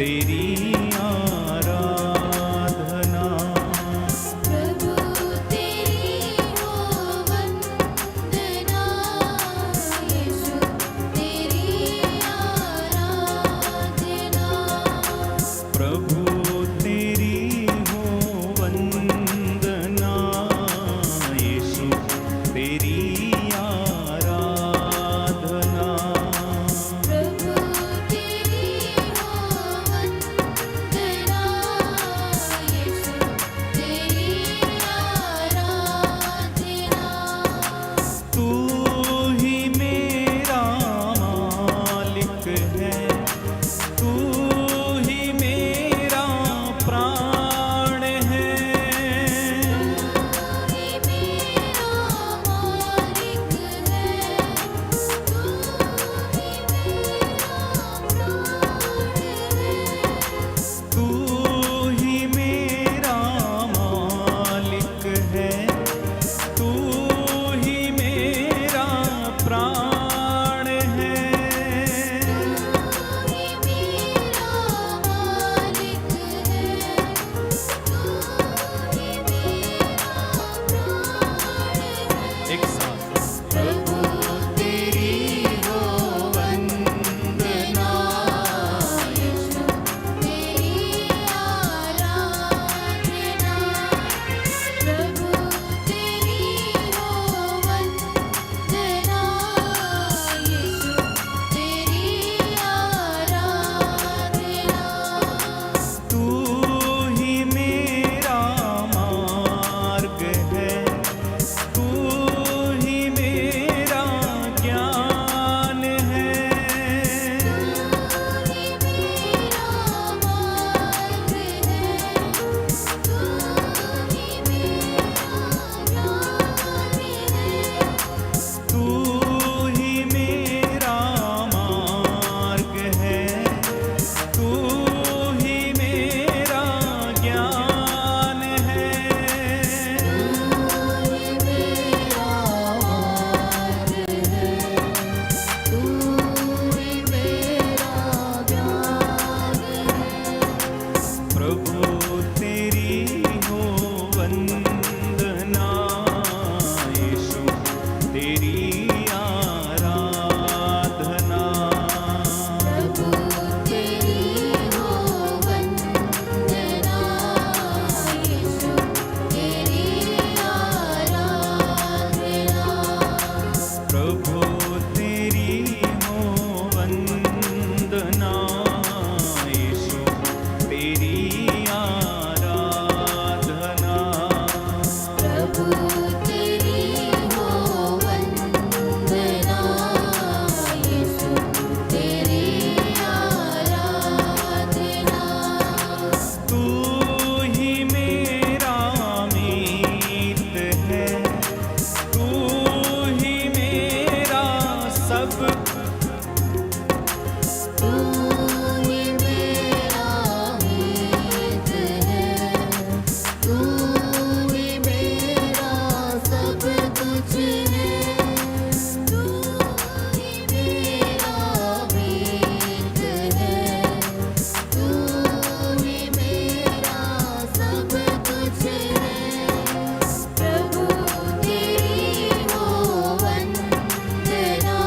तेरी आराधना। प्रभु तेरी हो वंदना, यीशु तेरी आराधना। प्रभु तेरी हो वंदना, यीशु तेरी आराधना। प्रभु तेरी हो वंदना, यीशु तेरी आराधना। तू ही मेरा मालिक है, तू ही मेरा प्राण है। तू ही मेरा मालिक है, तू ही मेरा प्राण है। तू ही मेरा मालिक है, तू ही मेरा प्राण है। एक साथ प्रभु तेरी हो वंदना, यीशु तेरी आराधना। प्रभु तेरी हो वंदना, यीशु तेरी आराधना। तू ही मेरा मार्ग है, तू ही मेरा ज्ञान है। तू ही मेरा मार्ग है, तू ही मेरा ज्ञान है। तू ही मेरा मार्ग है, तू ही मेरा ज्ञान है। प्रभु तेरी हो वंदना, यीशु तेरी आराधना। प्रभु तेरी हो वंदना, यीशु तेरी आराधना। प्रभु तेरी हो वंदना, यीशु तेरी आराधना। प्रभु तेरी हो वंदना, यीशु तेरी आराधना। तू ही मेरा मीत है, तू ही मेरा सब। तू ही मेरा मीत है, तू ही मेरा सब कुछ है। तू ही मेरा मीत है, तू ही मेरा सब कुछ है। प्रभु तेरी हो वंदना,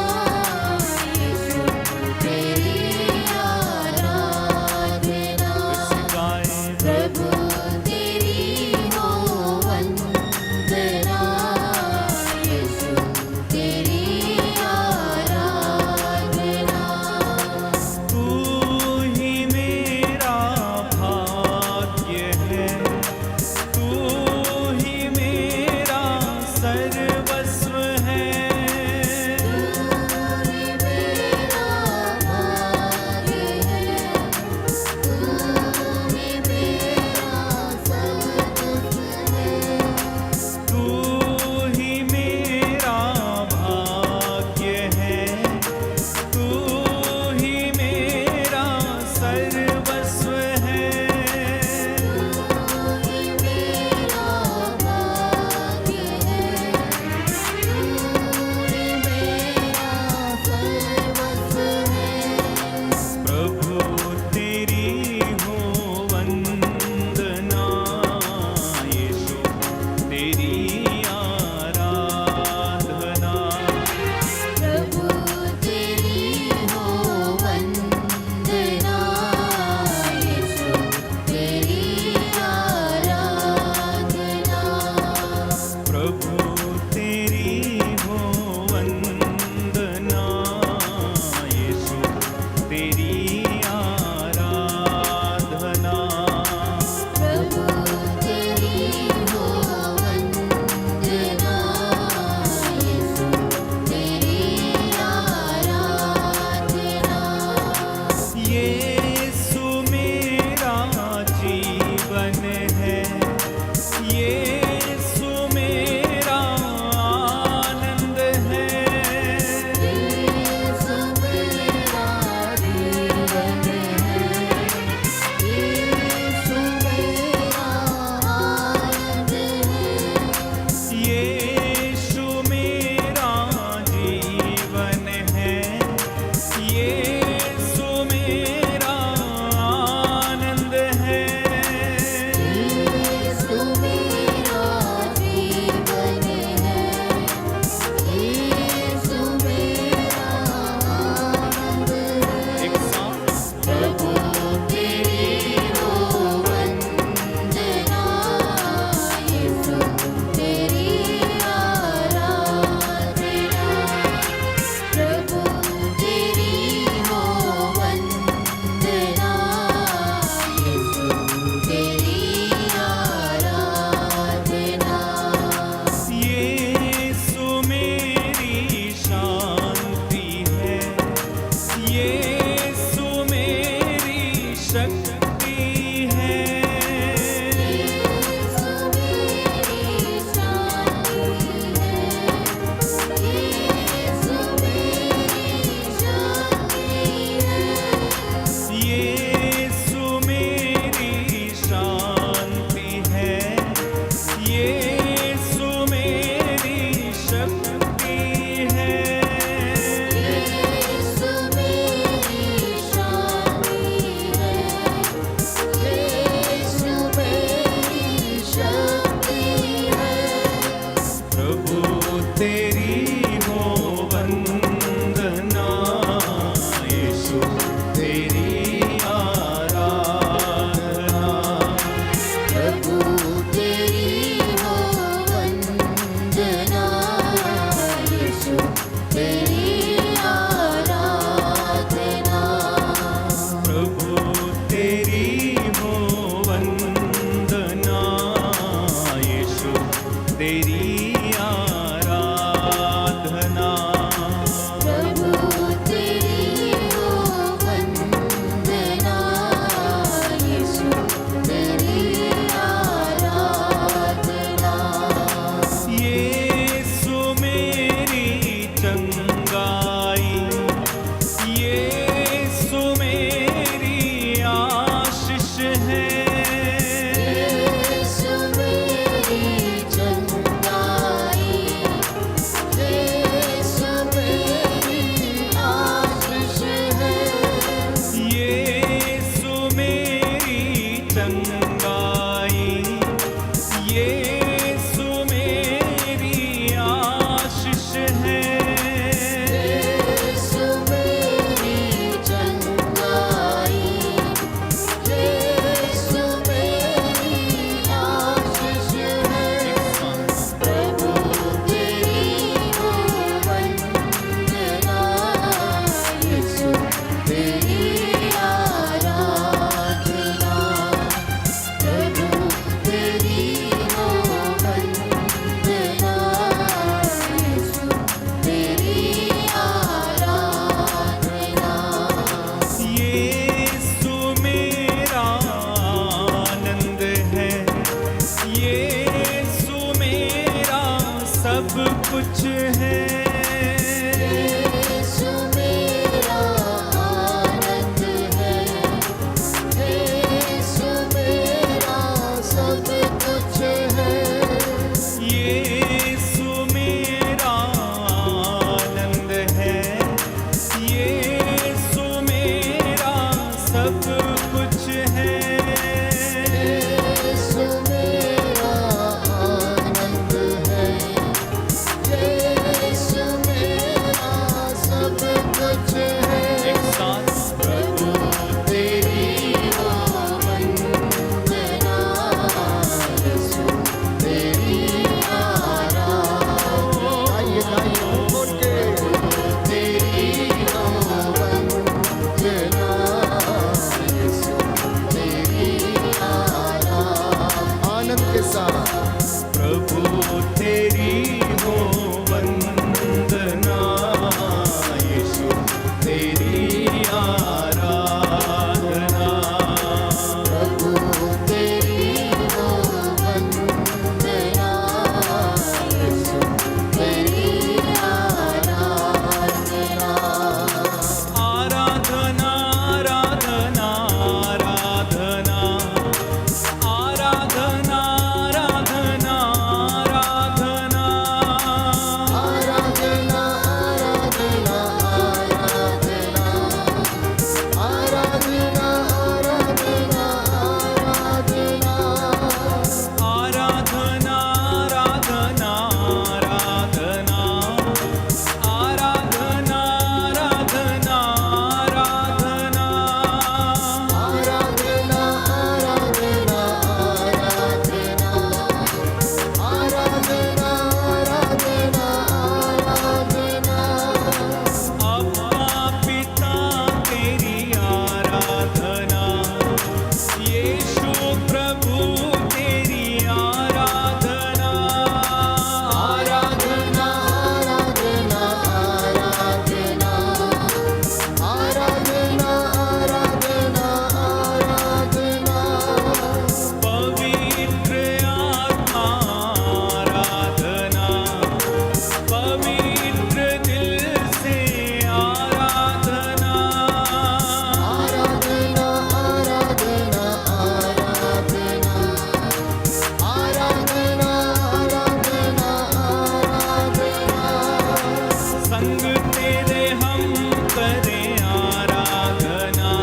तेरे हम करें आराधना,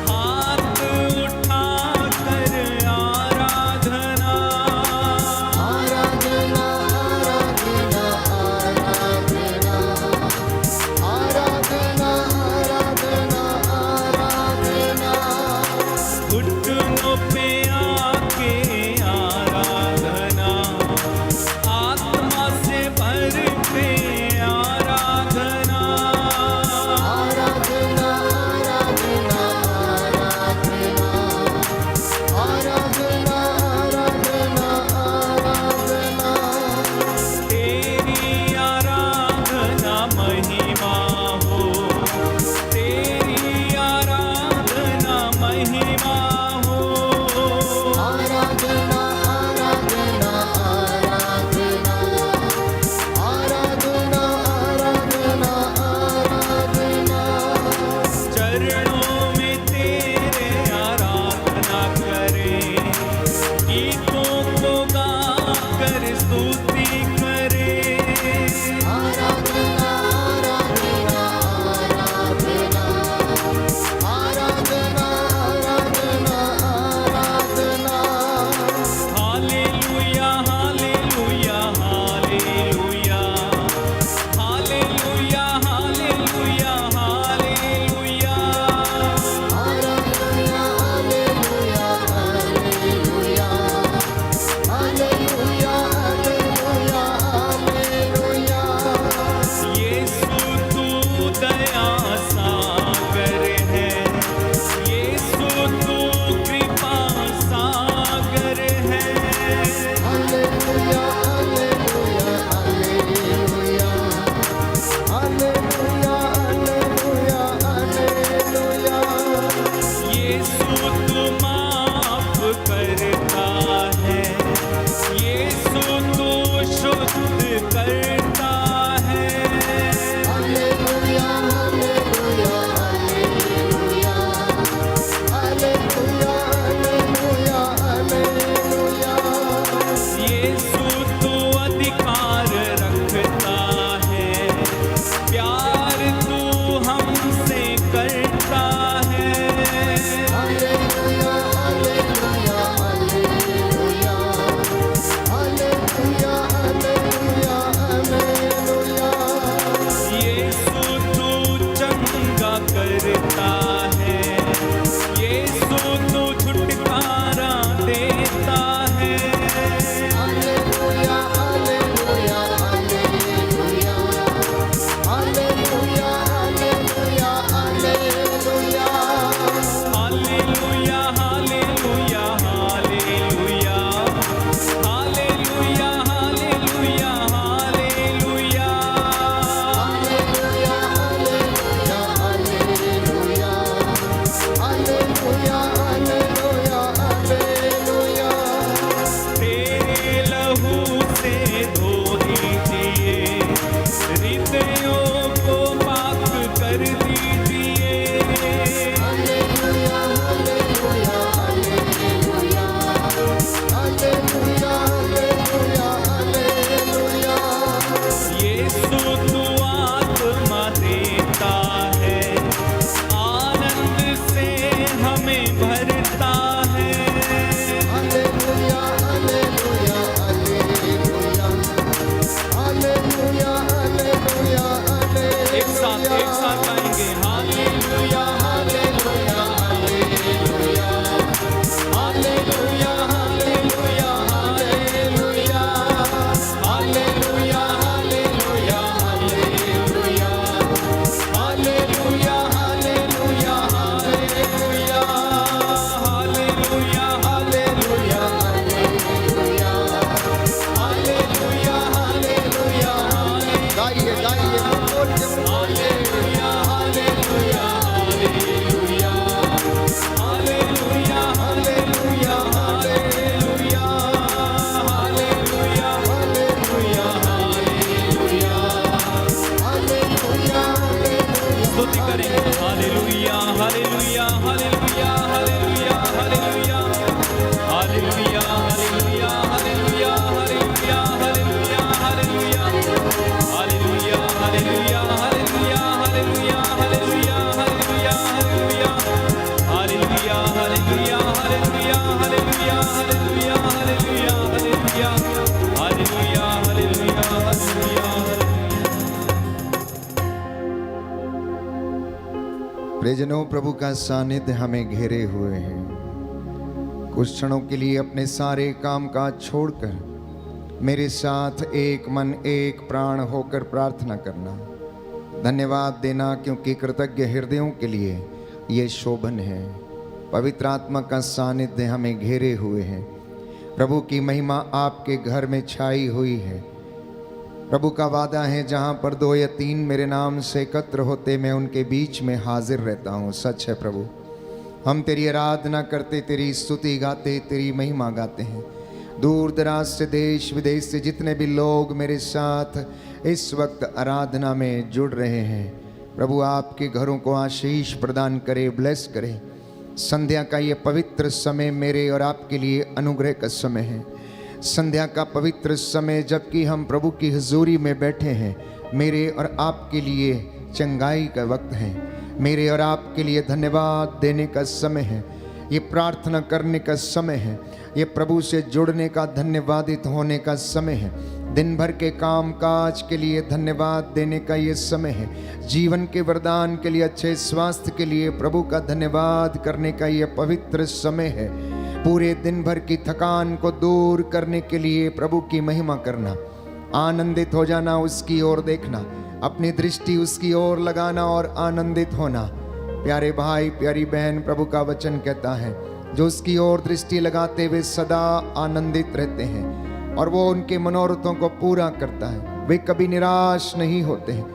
हाथ उठा कर आराधना। आराधना आराधना आराधना आराधना आराधना आराधना। घुटनों पे आके आराधना, आत्मा से भर के आराधना। आराधना आराधना आराधना आराधना आराधना आराधना। तेरी आराधना महिमा हो, तेरी आराधना महिमा हो। आराधना आराधना आराधना आराधना आराधना आराधना। चरणों में तेरे आराधना करें, गीतों को गा कर स्तुति करें। आराधना आराधना आराधना आराधना आराधना आराधना। Hallelujah hallelujah hallelujah hallelujah hallelujah hallelujah. Hallelujah hallelujah hallelujah hallelujah hallelujah hallelujah. Yeshu तू दया सागर है, यीशु तू कृपा सागर है। Hallelujah hallelujah hallelujah hallelujah hallelujah hallelujah. Yeshu तू माफ करता है, यीशु तू शुद्ध करता है। Hallelujah hallelujah hallelujah hallelujah hallelujah hallelujah. Yeshu तू अधिकार रखता है, प्यार तू हमसे करता है। Hallelujah hallelujah hallelujah hallelujah hallelujah hallelujah. Yeshu तू चंगा करता है, यीशु तू छुटकारा देता है। Hallelujah hallelujah hallelujah hallelujah hallelujah hallelujah. Hallelujah hallelujah hallelujah hallelujah hallelujah hallelujah. Hallelujah hallelujah hallelujah hallelujah hallelujah. तेरे लहू से धो दीजिए, हृदयों को पाक कर दीजिए। Hallelujah hallelujah hallelujah hallelujah hallelujah hallelujah. Yeshu तू आत्मा देता है, आनंद से हमें भरता है। Hallelujah hallelujah hallelujah hallelujah hallelujah hallelujah. एक साथ गाएंगे hallelujah hallelujah hallelujah hallelujah hallelujah hallelujah hallelujah hallelujah hallelujah hallelujah hallelujah hallelujah hallelujah hallelujah hallelujah hallelujah. गाइए गाइए बोल के hallelujah hallelujah hallelujah hallelujah hallelujah hallelujah hallelujah hallelujah hallelujah. स्तुति करेंगे hallelujah hallelujah hallelujah hallelujah hallelujah hallelujah hallelujah hallelujah hallelujah hallelujah hallelujah hallelujah hallelujah hallelujah. प्रियजनों, प्रभु का सानिध्य हमें घेरे हुए है। कुछ क्षणों के लिए अपने सारे काम काज छोड़कर मेरे साथ एक मन एक प्राण होकर प्रार्थना करना, धन्यवाद देना, क्योंकि कृतज्ञ हृदयों के लिए ये शोभन है। पवित्र आत्मा का सानिध्य हमें घेरे हुए है। प्रभु की महिमा आपके घर में छाई हुई है। प्रभु का वादा है, जहाँ पर 2 या 3 मेरे नाम से एकत्र होते, मैं उनके बीच में हाजिर रहता हूँ। सच है प्रभु, हम तेरी आराधना करते, तेरी स्तुति गाते, तेरी महिमा गाते हैं। दूर दराज से, देश विदेश से जितने भी लोग मेरे साथ इस वक्त आराधना में जुड़ रहे हैं, प्रभु आपके घरों को आशीष प्रदान करे, ब्लेस करे। संध्या का ये पवित्र समय मेरे और आपके लिए अनुग्रह का समय है। संध्या का पवित्र समय, जबकि हम प्रभु की हुजूरी में बैठे हैं, मेरे और आपके लिए चंगाई का वक्त है। मेरे और आपके लिए धन्यवाद देने का समय है। ये प्रार्थना करने का समय है। ये प्रभु से जुड़ने का, धन्यवादित होने का समय है। दिन भर के काम काज के लिए धन्यवाद देने का ये समय है। जीवन के वरदान के लिए, अच्छे स्वास्थ्य के लिए प्रभु का धन्यवाद करने का ये पवित्र समय है। पूरे दिन भर की थकान को दूर करने के लिए प्रभु की महिमा करना, आनंदित हो जाना, उसकी ओर देखना, अपनी दृष्टि उसकी ओर लगाना और आनंदित होना। प्यारे भाई, प्यारी बहन, प्रभु का वचन कहता है, जो उसकी ओर दृष्टि लगाते वे सदा आनंदित रहते हैं और वो उनके मनोरथों को पूरा करता है। वे कभी निराश नहीं होते हैं।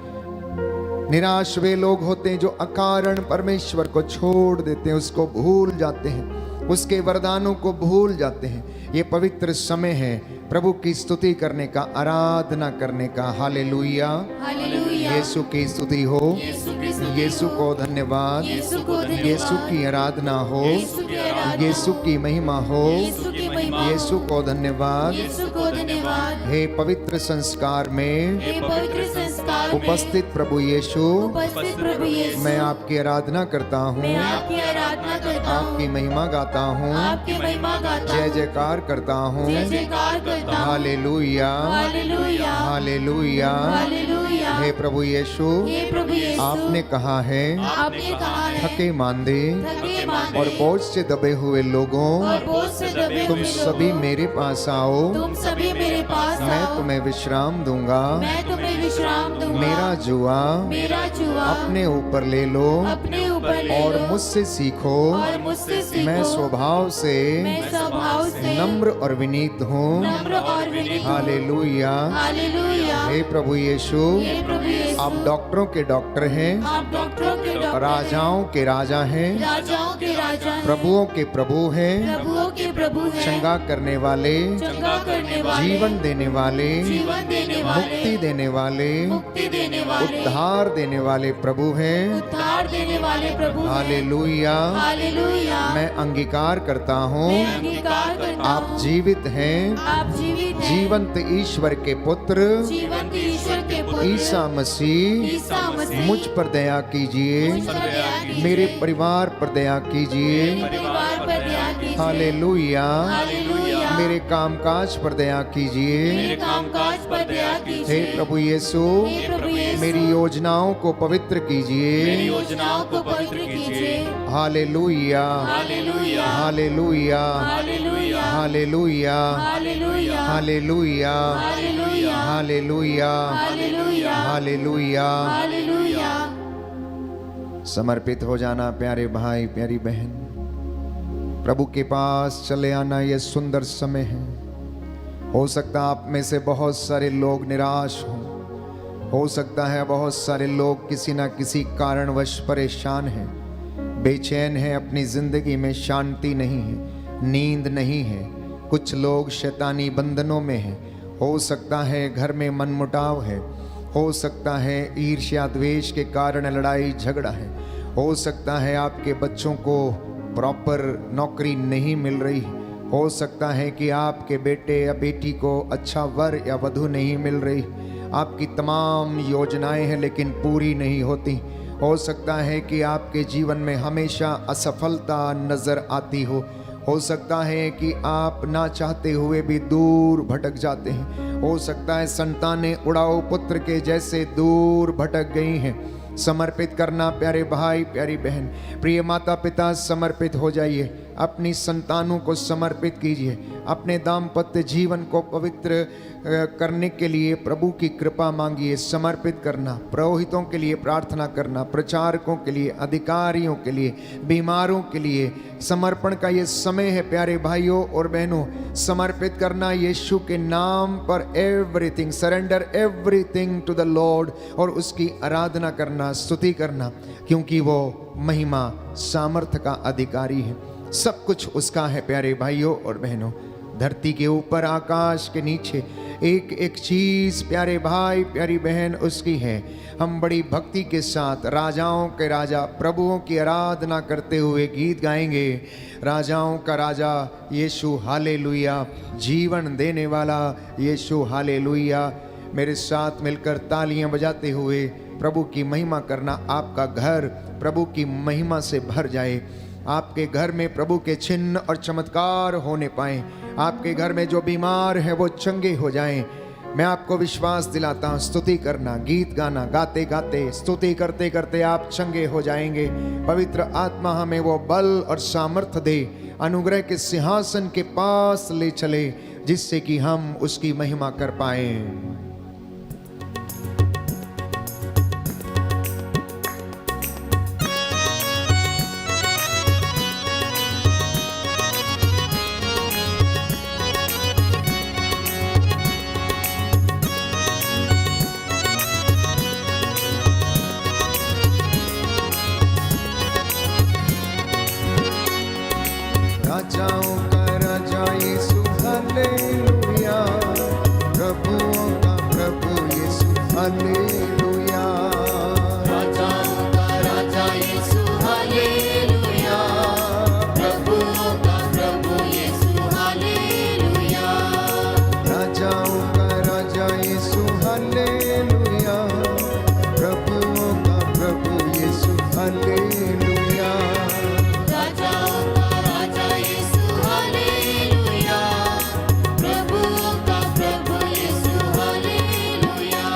निराश वे लोग होते हैं जो अकारण परमेश्वर को छोड़ देते हैं, उसको भूल जाते हैं, उसके वरदानों को भूल जाते हैं। ये पवित्र समय है प्रभु की स्तुति करने का, आराधना करने का। हालेलुया, यीशु की स्तुति हो, यीशु को धन्यवाद, यीशु की आराधना हो, यीशु की महिमा हो, यीशु को धन्यवाद। हे पवित्र संस्कार में उपस्थित प्रभु यीशु, मैं आपकी आराधना करता हूँ, आपकी महिमा गाता हूँ, जय जयकार करता हूँ। Hallelujah, hallelujah. हे प्रभु यीशु, आपने कहा है, थके मांदे और बोझ से दबे हुए लोगों, तुम सभी मेरे पास आओ, मैं तुम्हें विश्राम दूंगा। मेरा जुआ अपने ऊपर ले लो और मुझसे सीखो, मैं स्वभाव से नम्र और विनीत हूँ। हालेलुया। हे प्रभु यीशु, आप डॉक्टरों के डॉक्टर हैं, राजाओं के राजा हैं, प्रभुओं के प्रभु हैं, चंगा करने वाले, जीवन देने वाले, मुक्ति देने वाले, उद्धार देने वाले प्रभु हैं। हालेलुया। मैं अंगीकार करता हूँ, आप जीवित हैं, जीवंत ईश्वर के पुत्र ईसा मसीह। मुझ पर दया कीजिए, मेरे परिवार पर दया कीजिए। हालेलुया। मेरे कामकाज पर दया कीजिए। हे प्रभु यीशु, मेरी योजनाओं को पवित्र कीजिए। Hallelujah, hallelujah, hallelujah, hallelujah, hallelujah, hallelujah. समर्पित हो जाना प्यारे भाई, प्यारी बहन। प्रभु के पास चले आना ये सुंदर समय है। हो सकता है आप में से बहुत सारे लोग निराश हों, हो सकता है बहुत सारे लोग किसी ना किसी कारणवश परेशान हैं, बेचैन हैं, अपनी जिंदगी में शांति नहीं है, नींद नहीं है। कुछ लोग शैतानी बंधनों में हैं। हो सकता है घर में मनमुटाव है, हो सकता है ईर्ष्या द्वेष के कारण लड़ाई झगड़ा है, हो सकता है आपके बच्चों को प्रॉपर नौकरी नहीं मिल रही, हो सकता है कि आपके बेटे या बेटी को अच्छा वर या वधू नहीं मिल रही। आपकी तमाम योजनाएं हैं लेकिन पूरी नहीं होती। हो सकता है कि आपके जीवन में हमेशा असफलता नजर आती हो सकता है कि आप ना चाहते हुए भी दूर भटक जाते हैं। हो सकता है संतानें उड़ाऊ पुत्र के जैसे दूर भटक गई हैं। समर्पित करना। प्यारे भाई प्यारी बहन, प्रिय माता पिता, समर्पित हो जाइए, अपनी संतानों को समर्पित कीजिए, अपने दाम्पत्य जीवन को पवित्र करने के लिए प्रभु की कृपा मांगिए। समर्पित करना, पुरोहितों के लिए प्रार्थना करना, प्रचारकों के लिए, अधिकारियों के लिए, बीमारों के लिए समर्पण का ये समय है। प्यारे भाइयों और बहनों, समर्पित करना यीशु के नाम पर, everything, surrender everything to the Lord, और उसकी आराधना करना, स्तुति करना, क्योंकि वो महिमा सामर्थ्य का अधिकारी है। सब कुछ उसका है। प्यारे भाइयों और बहनों, धरती के ऊपर, आकाश के नीचे, एक एक चीज प्यारे भाई प्यारी बहन उसकी है। हम बड़ी भक्ति के साथ राजाओं के राजा, प्रभुओं की आराधना करते हुए गीत गाएंगे। राजाओं का राजा यीशु हालेलुया, जीवन देने वाला यीशु हालेलुया। मेरे साथ मिलकर तालियां बजाते हुए प्रभु की महिमा करना। आपका घर प्रभु की महिमा से भर जाए, आपके घर में प्रभु के चिन्ह और चमत्कार होने पाए, आपके घर में जो बीमार है वो चंगे हो जाएं। मैं आपको विश्वास दिलाता हूँ, स्तुति करना, गीत गाना, गाते गाते, स्तुति करते करते आप चंगे हो जाएंगे। पवित्र आत्मा हमें वो बल और सामर्थ्य दे, अनुग्रह के सिंहासन के पास ले चले, जिससे कि हम उसकी महिमा कर पाएं। राजाओं का राजा यीशु हालेलुया, प्रभुओं का प्रभु यीशु हालेलुया। राजाओं का राजा यीशु हालेलुया, प्रभुओं का प्रभु यीशु हालेलुया। राजाओं का राजा यीशु हालेलुया, प्रभुओं का प्रभु यीशु हालेलुया। राजाओं का राजा यीशु हालेलुया, प्रभुओं का प्रभु यीशु हालेलुया।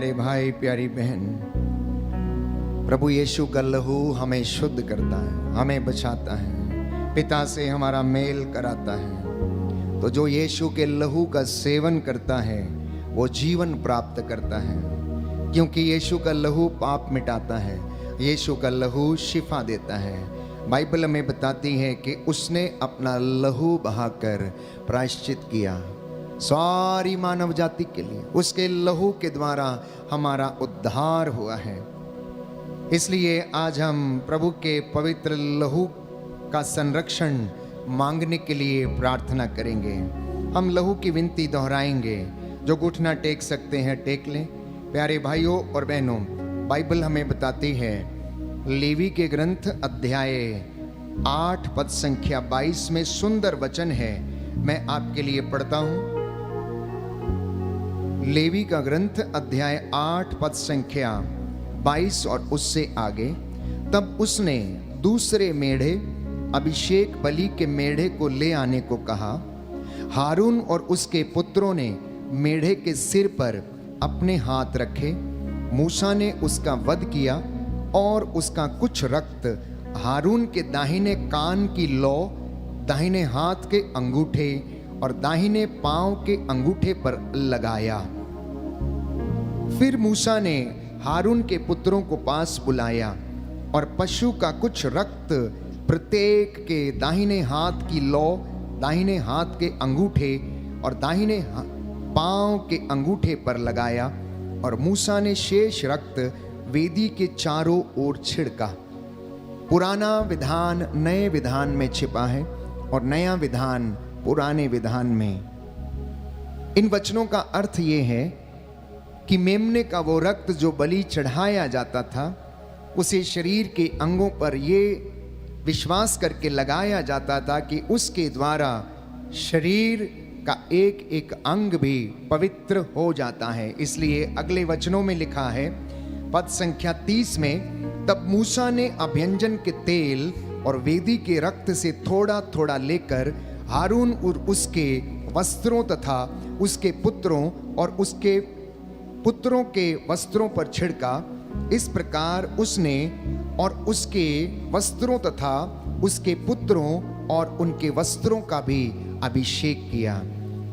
प्यारे भाई प्यारी बहन, प्रभु यीशु का लहू हमें शुद्ध करता है, हमें बचाता है, पिता से हमारा मेल कराता है। तो जो यीशु के लहू का सेवन करता है वो जीवन प्राप्त करता है, क्योंकि यीशु का लहू पाप मिटाता है, यीशु का लहू शिफा देता है। बाइबल हमें बताती है कि उसने अपना लहू बहाकर प्रायश्चित किया सारी मानव जाति के लिए। उसके लहू के द्वारा हमारा उद्धार हुआ है। इसलिए आज हम प्रभु के पवित्र लहू का संरक्षण मांगने के लिए प्रार्थना करेंगे। हम लहू की विनती दोहराएंगे। जो घुटना टेक सकते हैं टेक लें। प्यारे भाइयों और बहनों, बाइबल हमें बताती है लेवी के ग्रंथ अध्याय 8 पद संख्या 22 में सुंदर वचन है, मैं आपके लिए पढ़ता हूं। लेवी का ग्रंथ अध्याय 8 पद संख्या 22 और उससे आगे। तब उसने दूसरे मेढ़े अभिषेक बलि के मेढ़े को ले आने को कहा। हारून और उसके पुत्रों ने मेढ़े के सिर पर अपने हाथ रखे। मूसा ने उसका वध किया और उसका कुछ रक्त हारून के दाहिने कान की लौ, दाहिने हाथ के अंगूठे और दाहिने पांव के अंगूठे पर लगाया। फिर मूसा ने हारून के पुत्रों को पास बुलाया और पशु का कुछ रक्त प्रत्येक के दाहिने हाथ की लौ, दाहिने हाथ के अंगूठे और दाहिने पांव के अंगूठे पर लगाया। और मूसा ने शेष रक्त वेदी के चारों ओर छिड़का। पुराना विधान नए विधान में छिपा है और नया विधान पुराने विधान में। इन वचनों का अर्थ ये है कि मेमने का वो रक्त जो बलि चढ़ाया जाता था, उसे शरीर के अंगों पर ये विश्वास करके लगाया जाता था कि उसके द्वारा शरीर का एक एक अंग भी पवित्र हो जाता है। इसलिए अगले वचनों में लिखा है पद संख्या 30 में, तब मूसा ने अभ्यंजन के तेल और वेदी के रक्त से थोड़ा थोड़ा लेकर हारून और उसके वस्त्रों तथा उसके पुत्रों और उसके पुत्रों के वस्त्रों पर छिड़का। इस प्रकार उसने और उसके वस्त्रों तथा उसके पुत्रों और उनके वस्त्रों का भी अभिषेक किया।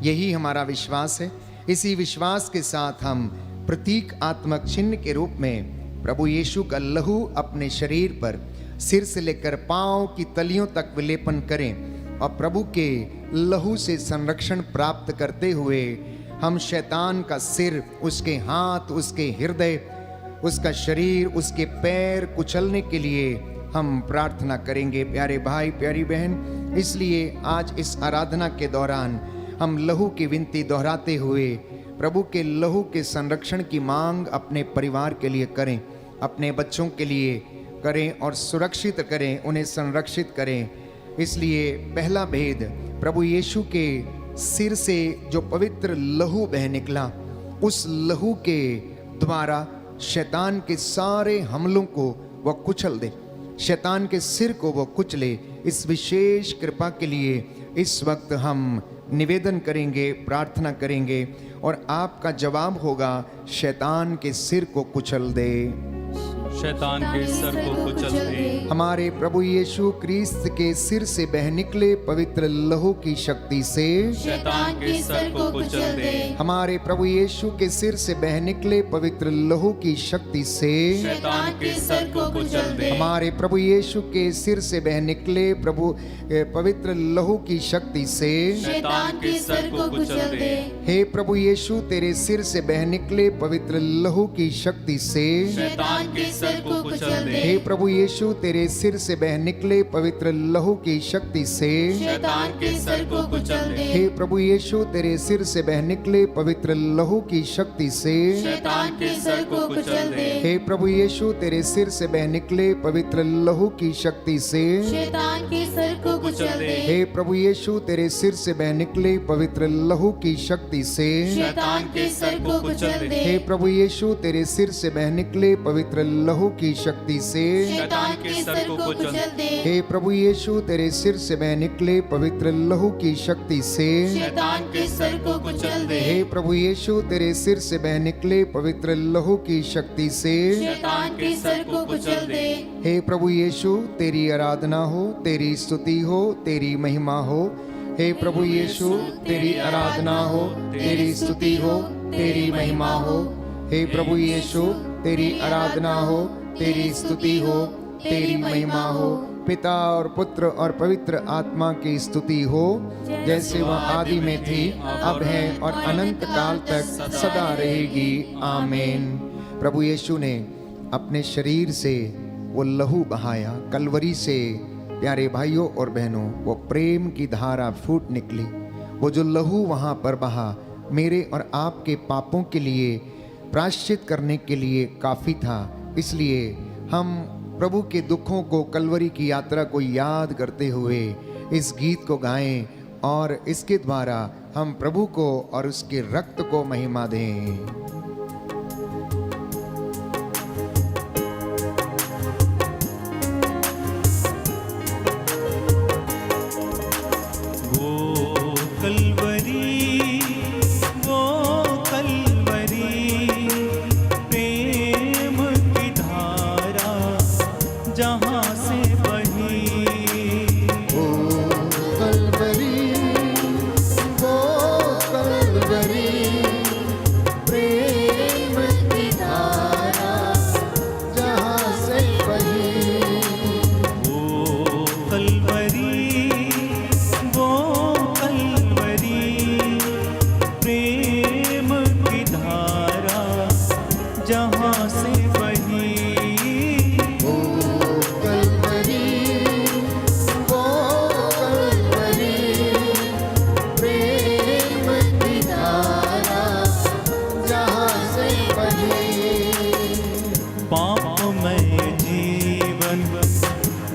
यही हमारा विश्वास है। इसी विश्वास के साथ हम प्रतीकात्मक चिन्ह के रूप में प्रभु यीशु का लहू अपने शरीर पर सिर से लेकर पांव की तलियों तक विलेपन करें और प्रभु के लहू से संरक्षण प्राप्त करते हुए हम शैतान का सिर, उसके हाथ, उसके हृदय, उसका शरीर, उसके पैर कुचलने के लिए हम प्रार्थना करेंगे। प्यारे भाई प्यारी बहन, इसलिए आज इस आराधना के दौरान हम लहू की विनती दोहराते हुए प्रभु के लहू के संरक्षण की मांग अपने परिवार के लिए करें, अपने बच्चों के लिए करें और सुरक्षित करें, उन्हें संरक्षित करें। इसलिए पहला भेद, प्रभु यीशु के सिर से जो पवित्र लहू बह निकला, उस लहू के द्वारा शैतान के सारे हमलों को वह कुचल दे, शैतान के सिर को वह कुचले। इस विशेष कृपा के लिए इस वक्त हम निवेदन करेंगे, प्रार्थना करेंगे और आपका जवाब होगा, शैतान के सिर को कुचल दे, शैतान के सर को कुचल दे। हमारे प्रभु यीशु क्रिस्त के सिर से बह निकले पवित्र लहू की शक्ति से शैतान के सर को कुचल दे। हमारे प्रभु यीशु के सिर से बह निकले पवित्र लहू की शक्ति से शैतान के सर को कुचल दे। हमारे प्रभु यीशु के सिर से बह निकले पवित्र लहू की शक्ति से शैतान के सर को कुचल दे। हे प्रभु यीशु, तेरे सिर से बह निकले पवित्र लहू की शक्ति से शैतान के सर को कुचल दे। हे प्रभु यीशु, तेरे सिर से बह निकले पवित्र लहू की शक्ति से शैतान के सर को कुचल दे। हे प्रभु यीशु, तेरे सिर से बह निकले पवित्र लहू की शक्ति से शैतान के सर को कुचल दे। हे प्रभु यीशु, तेरे सिर से बह निकले पवित्र लहू की शक्ति से शैतान के सर को कुचल दे। हे प्रभु यीशु, तेरे सिर से बह निकले पवित्र लहू की शक्ति से शैतान के सर को कुचल दे। हे प्रभु यीशु, तेरे सिर से बह निकले पवित्र लहू लहू की शक्ति से शैतान के सर को कुचल दे। हे प्रभु यीशु, तेरे सिर से बह निकले पवित्र लहू की शक्ति से शैतान के सर को कुचल दे। हे प्रभु यीशु, तेरे सिर से बह निकले पवित्र लहू की शक्ति से शैतान के सर को कुचल दे। हे प्रभु यीशु, तेरी आराधना हो, तेरी स्तुति हो, तेरी महिमा हो। हे प्रभु यीशु, तेरी आराधना हो, तेरी स्तुति हो, तेरी महिमा हो। हे प्रभु यीशु, तेरी आराधना हो, तेरी स्तुति हो, तेरी महिमा हो। पिता और पुत्र और पवित्र आत्मा की स्तुति हो, जैसे वह आदि में थी, अब है और अनंत काल तक सदा रहेगी। आमीन। प्रभु यीशु ने अपने शरीर से वो लहू बहाया, कलवरी से प्यारे भाइयों और बहनों वो प्रेम की धारा फूट निकली। वो जो लहू वहाँ पर बहा मेरे और आपके पापों के लिए प्रायश्चित करने के लिए काफ़ी था। इसलिए हम प्रभु के दुखों को, कलवरी की यात्रा को याद करते हुए इस गीत को गाएं और इसके द्वारा हम प्रभु को और उसके रक्त को महिमा दें।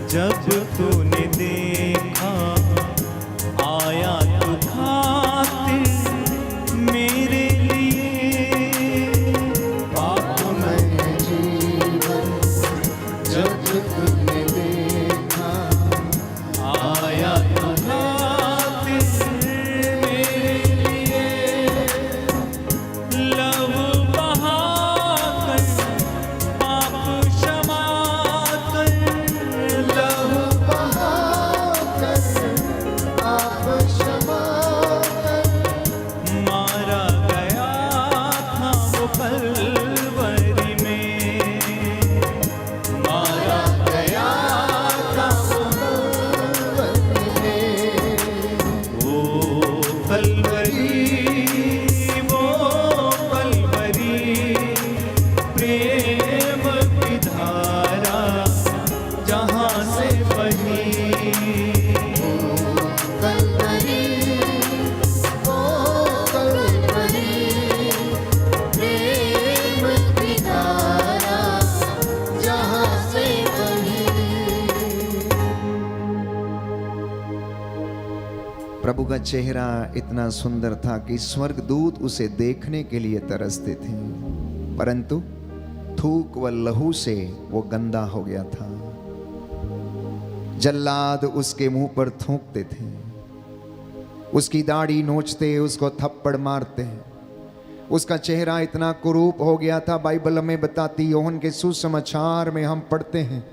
जब तूने देखा आया तू खातिर मेरे लिए। पापमय जीवन जब तूने देखा आया तू खातिर मेरे लिए। लहू बहाकर पाप क्षमा कर। लहू मारा गया था वो कलवरी में। मारा गया था वो कलवरी, वो कलवरी। प्रेम की धारा जहाँ से बही। प्रभु का चेहरा इतना सुंदर था कि स्वर्गदूत उसे देखने के लिए तरसते थे, परंतु थूक व लहू से वो गंदा हो गया था। जल्लाद उसके मुंह पर थूकते थे, उसकी दाढ़ी नोचते, उसको थप्पड़ मारते। उसका चेहरा इतना कुरूप हो गया था। बाइबल हमें बताती, यूहन्ना के सुसमाचार में हम पढ़ते हैं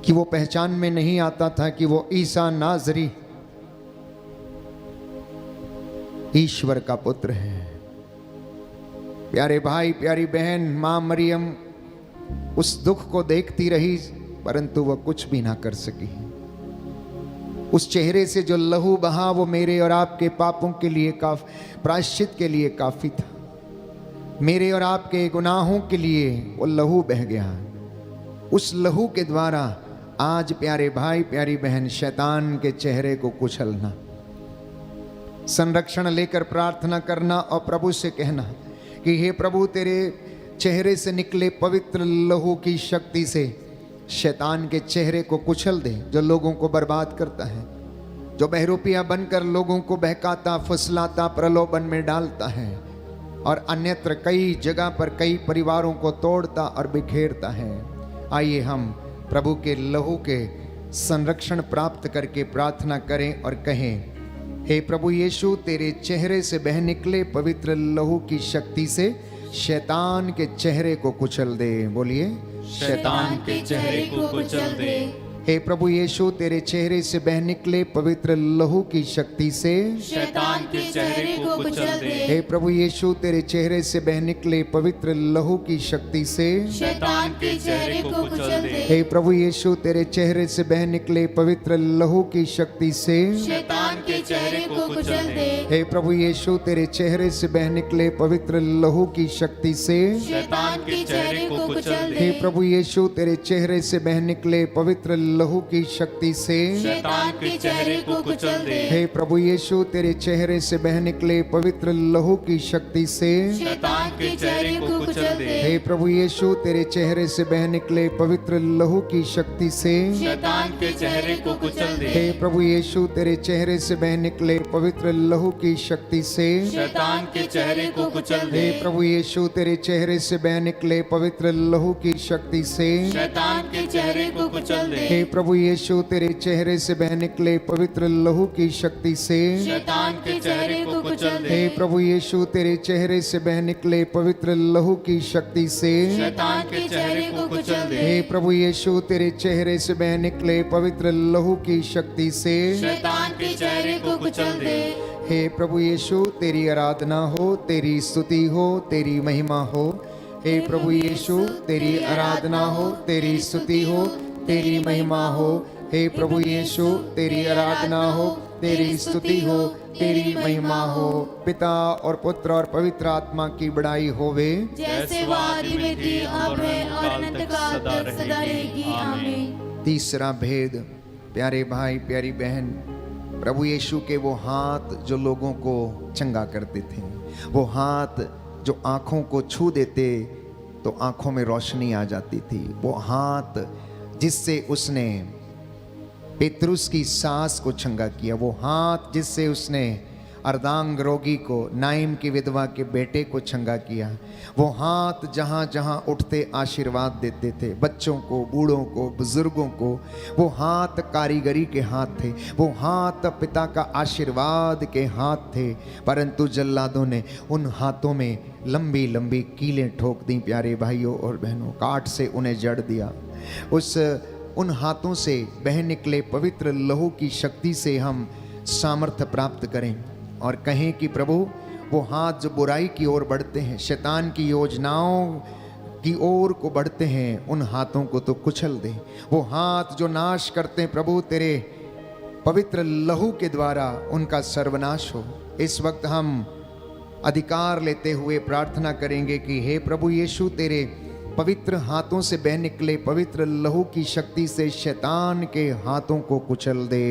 कि वो पहचान में नहीं आता था कि वो ईसा नाजरी ईश्वर का पुत्र है। प्यारे भाई, प्यारी बहन, मां मरियम उस दुख को देखती रही, परंतु वह कुछ भी ना कर सकी। उस चेहरे से जो लहू बहा वो मेरे और आपके पापों के लिए प्रायश्चित के लिए काफी था। मेरे और आपके गुनाहों के लिए वो लहू बह गया। उस लहू के द्वारा आज प्यारे भाई, प्यारी बहन, शैतान के चेहरे को कुचलना, संरक्षण लेकर प्रार्थना करना और प्रभु से कहना कि हे प्रभु, तेरे चेहरे से निकले पवित्र लहू की शक्ति से शैतान के चेहरे को कुचल दे, जो लोगों को बर्बाद करता है, जो बहरूपिया बनकर लोगों को बहकाता, फुसलाता, प्रलोभन में डालता है। और अन्यत्र कई जगह पर कई परिवारों को तोड़ता और बिखेरता है। आइए हम प्रभु के लहू के संरक्षण प्राप्त करके प्रार्थना करें और कहें, हे प्रभु यीशु, तेरे चेहरे से बह निकले पवित्र लहू की शक्ति से शैतान के चेहरे को कुचल दे। बोलिए, शैतान के चेहरे को कुचल दे। हे प्रभु यीशु, तेरे चेहरे से बह निकले पवित्र लहू की शक्ति से शैतान के चेहरे को कुचल दे। हे प्रभु यीशु, तेरे चेहरे से बह निकले पवित्र लहू की शक्ति से शैतान के चेहरे को कुचल दे। हे प्रभु यीशु, तेरे चेहरे से बह निकले पवित्र लहू की शक्ति से शैतान के चेहरे को कुचल दे। हे प्रभु यीशु, तेरे चेहरे से बह निकले पवित्र लहू की शक्ति से शैतान के चेहरे को कुचल दे। हे प्रभु यीशु, तेरे चेहरे से बह निकले पवित्र लहू की शक्ति से शैतान के चेहरे को कुचल दे। हे प्रभु यीशु, तेरे चेहरे से बह निकले पवित्र लहू की शक्ति से शैतान के चेहरे को कुचल दे। हे प्रभु यीशु, तेरे चेहरे से बह निकले पवित्र लहू की शक्ति से शैतान के चेहरे को कुचल दे। हे प्रभु यीशु, तेरे चेहरे से बह निकले पवित्र लहू की शक्ति से शैतान के चेहरे को कुचल दे। हे प्रभु यीशु, तेरे चेहरे से बह निकले पवित्र लहू की शक्ति से शैतान के चेहरे को कुचल दे। हे प्रभु यीशु, तेरे चेहरे से बह निकले पवित्र लहू की शक्ति से शैतान के चेहरे को कुचल दे। हे प्रभु यीशु, तेरे चेहरे से बह निकले पवित्र लहू की शक्ति से शैतान के चेहरे को कुचल दे। हे प्रभु यीशु, तेरे चेहरे से बह निकले पवित्र लहू की शक्ति से शैतान के चेहरे को कुचल दे। हे प्रभु यीशु, तेरी आराधना हो, तेरी स्तुति हो, तेरी महिमा हो। हे प्रभु यीशु, तेरी आराधना हो, तेरी स्तुति हो, तेरी महिमा हो। हे प्रभु यीशु, तेरी आराधना हो, तेरी स्तुति हो, तेरी महिमा हो। पिता और पुत्र और पवित्र आत्मा की बड़ाई होवे, जैसे वह आदि में थी, अब है और अनंत काल तक सदा रहेगी। आमीन। तीसरा भेद, प्यारे भाई प्यारी बहन, प्रभु यीशु के वो हाथ जो लोगों को चंगा करते थे, वो हाथ जो आंखों को छू देते तो आंखों में रोशनी आ जाती थी, वो हाथ जिससे उसने पेतरुस की सास को चंगा किया, वो हाथ जिससे उसने अर्धांग रोगी को, नाइम की विधवा के बेटे को चंगा किया, वो हाथ जहाँ जहाँ उठते आशीर्वाद देते थे, बच्चों को, बूढ़ों को, बुजुर्गों को। वो हाथ कारीगरी के हाथ थे, वो हाथ पिता का आशीर्वाद के हाथ थे। परंतु जल्लादों ने उन हाथों में लंबी लंबी कीलें ठोक दी। प्यारे भाइयों और बहनों, काट से उन्हें जड़ दिया। उन हाथों से बह निकले पवित्र लहू की शक्ति से हम सामर्थ्य प्राप्त करें और कहें कि प्रभु, वो हाथ जो बुराई की ओर बढ़ते हैं, शैतान की योजनाओं की ओर को बढ़ते हैं, उन हाथों को तो कुचल दे। वो हाथ जो नाश करते हैं, प्रभु तेरे पवित्र लहू के द्वारा उनका सर्वनाश हो। इस वक्त हम अधिकार लेते हुए प्रार्थना करेंगे कि हे प्रभु यीशु, तेरे पवित्र हाथों से बह निकले पवित्र लहू की शक्ति से शैतान के हाथों को कुचल दे,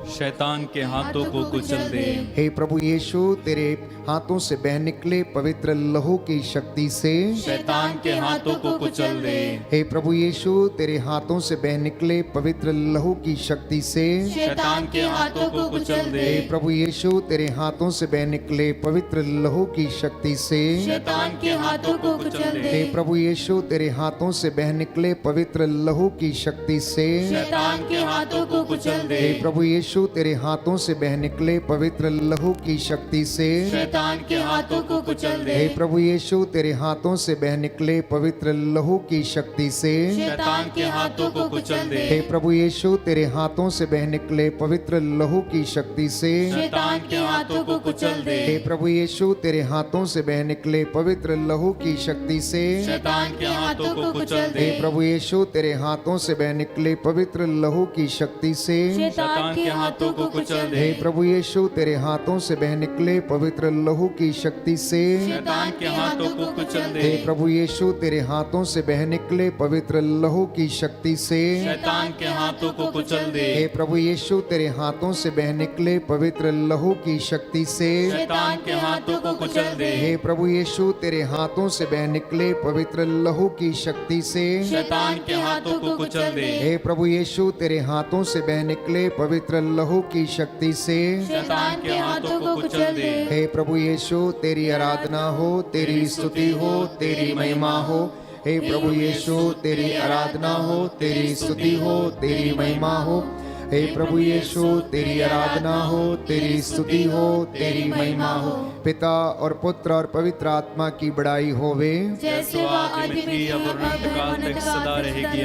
शैतान के हाथों को कुचल दे। हे प्रभु यीशु, तेरे हाथों से बह निकले पवित्र लहू की शक्ति से शैतान के हाथों को कुचल दे। हे प्रभु यीशु, तेरे हाथों से बह निकले पवित्र लहू की शक्ति से शैतान के हाथों को कुचल दे। हे प्रभु यीशु, तेरे हाथों से बह निकले पवित्र लहू की शक्ति से शैतान के हाथों को कुचल दे। हे प्रभु यीशु, तेरे हाथों से बह निकले पवित्र लहू की शक्ति से शैतान के हाथों को कुचल दे। हे प्रभु यीशु, तेरे हाथों से बह निकले पवित्र लहू की शक्ति से शैतान के हाथों को कुचल दे। हे प्रभु यीशु, तेरे हाथों से बह निकले पवित्र लहू की शक्ति से शैतान के हाथों को कुचल दे। हे प्रभु यीशु, तेरे हाथों से बह निकले पवित्र लहू की शक्ति से शैतान के हाथों को कुचल दे। हे प्रभु यीशु, तेरे हाथों से बह निकले पवित्र लहू की शक्ति से शैतान के हाथों को कुचल दे। हे प्रभु यीशु, तेरे हाथों से बह निकले पवित्र लहू की शक्ति से शैतान के हाथों को कुचल दे। हे प्रभु यीशु, तेरे हाथों से बह निकले पवित्र लहू की शक्ति से शैतान के हाथों को कुचल दे। हे प्रभु यीशु, तेरे हाथों से बह निकले पवित्र लहू की शक्ति से शैतान के हाथों को कुचल दे। हे प्रभु यीशु, तेरे हाथों से बह निकले पवित्र लहू की शक्ति से शैतान के हाथों को कुचल दे। हे प्रभु यीशु, तेरे हाथों से बह निकले पवित्र लहू की शक्ति से शैतान के हाथों को कुचल दे। हे प्रभु यीशु, तेरे हाथों से बह निकले पवित्र लहू की शक्ति से शैतान के हाथों को कुचल दे। हे प्रभु यीशु, तेरी आराधना हो, तेरी स्तुति हो, तेरी महिमा हो। हे प्रभु यीशु, तेरी आराधना हो, तेरी स्तुति हो, तेरी महिमा हो। हे प्रभु यीशु, तेरी आराधना हो, तेरी स्तुति हो, तेरी महिमा हो। पिता और पुत्र और पवित्र आत्मा की बड़ाई होवे, जैसे वह आदि में थी, अब और अनंत काल तक सदा रहेगी।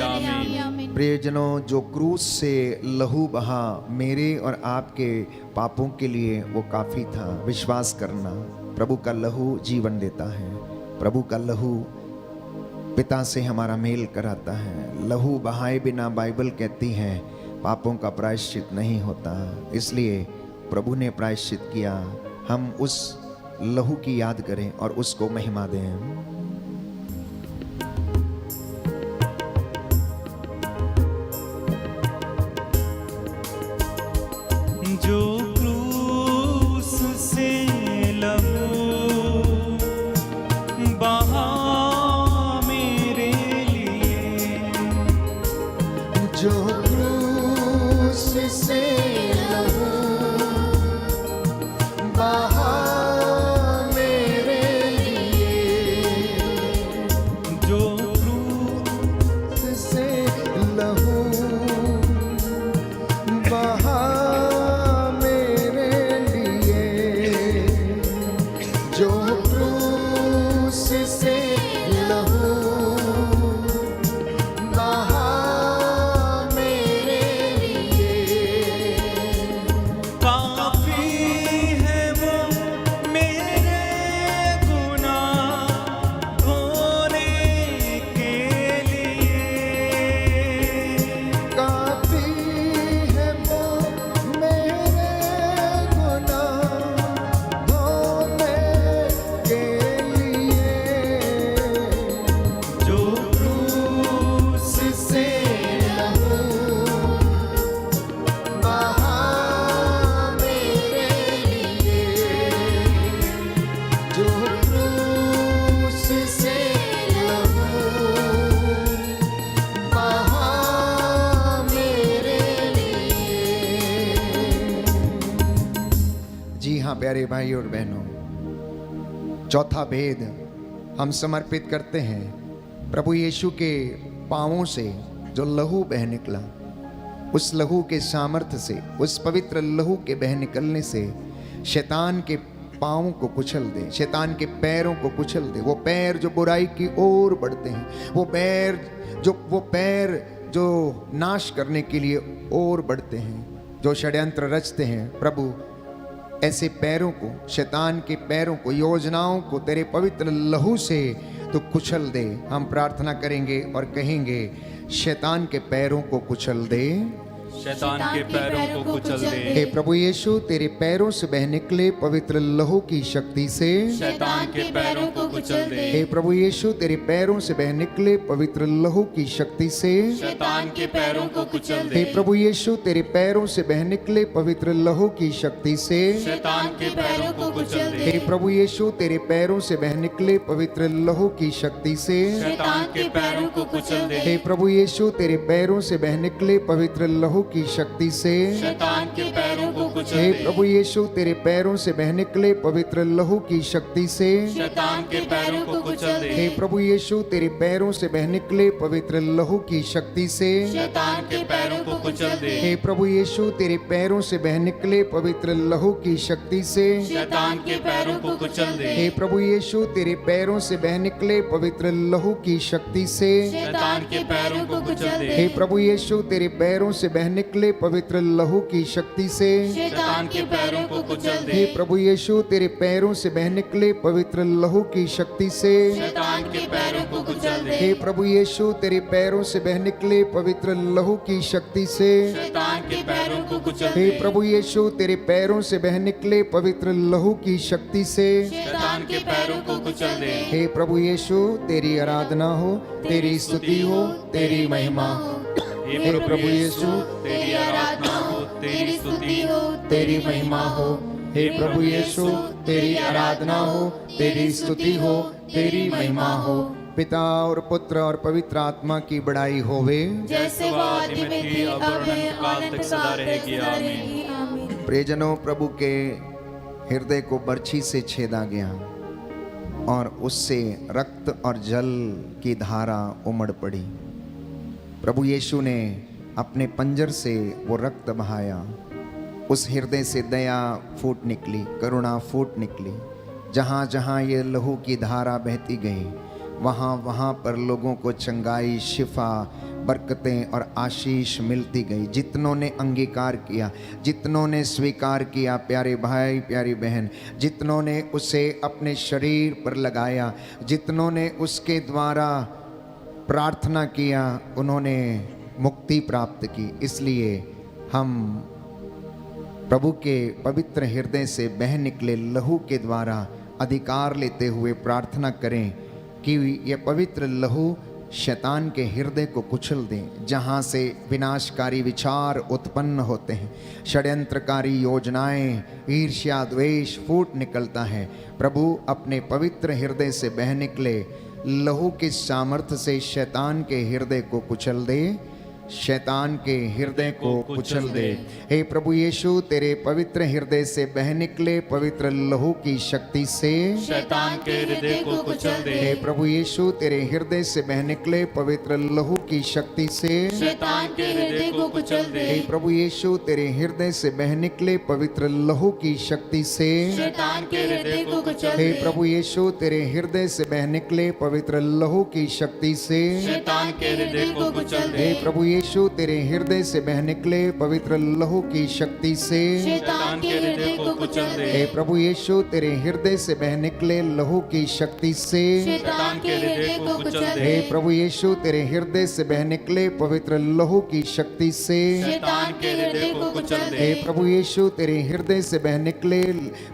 आमीन। प्रियजनों, जो क्रूस से लहू बहा मेरे और आपके पापों के लिए, वो काफी था। विश्वास करना, प्रभु का लहू जीवन देता है। प्रभु का लहू पिता से हमारा मेल कराता है। लहू बहाए बिना बाइबल कहती है पापों का प्रायश्चित नहीं होता। इसलिए प्रभु ने प्रायश्चित किया। हम उस लहू की याद करें और उसको महिमा दें। जो क्रूस से लहू बहा मेरे लिए, जो क्रूस से लहू बहा मेरे लिए, जो क्रूस से लहू बहा मेरे लिए, जो क्रूस से लहू बहा मेरे लिए, काफी है वो मेरे गुनाह धोने के लिए, काफी है वो मेरे गुनाह धोने के लिए, जो क्रूस से लहू बहा मेरे लिए, जो क्रूस से लहू बहा मेरे लिए। जी हाँ प्यारे भाई और बहनों, चौथा भेद हम समर्पित करते हैं प्रभु यीशु के पांवों से जो लहू बह निकला। उस लहू के सामर्थ्य से, उस पवित्र लहू के बह निकलने से शैतान के पांवों को कुचल दे, शैतान के पैरों को कुचल दे। वो पैर जो बुराई की ओर बढ़ते हैं, वो पैर जो नाश करने के लिए और बढ़ते हैं, जो षड्यंत्र रचते हैं। प्रभु ऐसे पैरों को, शैतान के पैरों को, योजनाओं को तेरे पवित्र लहू से तो कुचल दे। हम प्रार्थना करेंगे और कहेंगे, शैतान के पैरों को कुचल दे। शैतान के पैरों को कुचल दे। हे प्रभु यीशु, तेरे पैरों से बह निकले पवित्र लहू की शक्ति से शैतान के पैरों को कुचल दे। हे प्रभु यीशु, तेरे पैरों से बह निकले पवित्र लहू की शक्ति से शैतान के पैरों को कुचल दे। हे प्रभु यीशु, तेरे पैरों से बह निकले पवित्र लहू की शक्ति से शैतान के पैरों को कुचल दे। हे प्रभु यीशु, तेरे पैरों से बह निकले पवित्र लहू की शक्ति से शैतान के पैरों को कुचल दे। हे प्रभु यीशु, तेरे पैरों से बह निकले पवित्र लहू की शक्ति से शैतान के पैरों को कुचल हे दे। प्रभु यीशु, तेरे पैरों से बह निकले पवित्र लहू की शक्ति से शैतान के पैरों को कुचल दे। हे प्रभु यीशु, तेरे पैरों से बह निकले पवित्र लहू की शक्ति से शैतान के पैरों को कुचल दे। हे प्रभु यीशु, तेरे पैरों से बह निकले पवित्र लहू की शक्ति से शैतान के पैरों को कुचल दे। हे प्रभु यीशु, तेरे पैरों से बह निकले पवित्र लहू की शक्ति से शैतान के पैरों को कुचल दे। हे प्रभु यीशु, तेरे पैरों से बह निकले पवित्र लहू की शक्ति से शैतान के पैरों को कुचल दे। हे प्रभु यीशु, तेरे पैरों से बह निकले पवित्र लहू की शक्ति से शैतान के पैरों को कुचल दे। हे प्रभु यीशु, तेरे पैरों से बह निकले पवित्र लहू की शक्ति से शैतान के पैरों को कुचल हे दे। प्रभु यीशु, तेरे पैरों से बह निकले पवित्र लहू की शक्ति से शैतान के पैरों को कुचल दे। हे प्रभु यीशु, तेरी आराधना हो, तेरी स्तुति हो, तेरी महिमा हो। हे प्रभु यीशु, तेरी आराधना हो, तेरी स्तुति हो, तेरी महिमा हो। हे प्रभु यीशु तेरी आराधना हो, तेरी स्तुति हो, तेरी महिमा हो। पिता और पुत्र और पवित्र आत्मा की बड़ाई होवे, जैसे वो आदि में थी अब है अनंत काल तक सदा रहेगी। आमीन। प्रियजनों, प्रभु के हृदय को बर्छी से छेदा गया और उससे रक्त और जल की धारा उमड़ पड़ी। प्रभु यीशु ने अपने पंजर से वो रक्त बहाया, उस हृदय से दया फूट निकली, करुणा फूट निकली। जहाँ जहाँ ये लहू की धारा बहती गई, वहाँ वहाँ पर लोगों को चंगाई, शिफा, बरकतें और आशीष मिलती गई। जितनों ने अंगीकार किया, जितनों ने स्वीकार किया, प्यारे भाई प्यारी बहन, जितनों ने उसे अपने शरीर पर लगाया, जितनों ने उसके द्वारा प्रार्थना किया, उन्होंने मुक्ति प्राप्त की। इसलिए हम प्रभु के पवित्र हृदय से बह निकले लहू के द्वारा अधिकार लेते हुए प्रार्थना करें कि यह पवित्र लहू शैतान के हृदय को कुचल दें, जहाँ से विनाशकारी विचार उत्पन्न होते हैं, षड्यंत्रकारी योजनाएं, ईर्ष्या, द्वेष फूट निकलता है। प्रभु अपने पवित्र हृदय से बह निकले लहू के सामर्थ्य से शैतान के हृदय को कुचल दे, शैतान के हृदय को कुचल दे। हे प्रभु यीशु, तेरे पवित्र हृदय से बह निकले पवित्र लहू की शक्ति से शैतान के हृदय को कुचल दे। हे प्रभु यीशु, तेरे हृदय से बह निकले पवित्र लहू की शक्ति से शैतान के हृदय को कुचल दे। हे प्रभु यीशु, तेरे हृदय से बह निकले पवित्र लहू की शक्ति से शैतान के हृदय को कुचल हे दे। प्रभु यीशु, तेरे हृदय से बह निकले पवित्र लहू की शक्ति से शैतान के हृदय को कुचल दे। हे प्रभु यीशु, तेरे हृदय से बह निकले पवित्र लहू की शक्ति से शैतान के हृदय को कुचल दे। हे प्रभु यीशु, तेरे हृदय से बह निकले लहू की शक्ति से शैतान के हृदय को कुचल दे। हे प्रभु यीशु, तेरे हृदय से बह निकले पवित्र लहू की शक्ति से शैतान के हृदय को कुचल दे। हे प्रभु यीशु, तेरे हृदय से बह निकले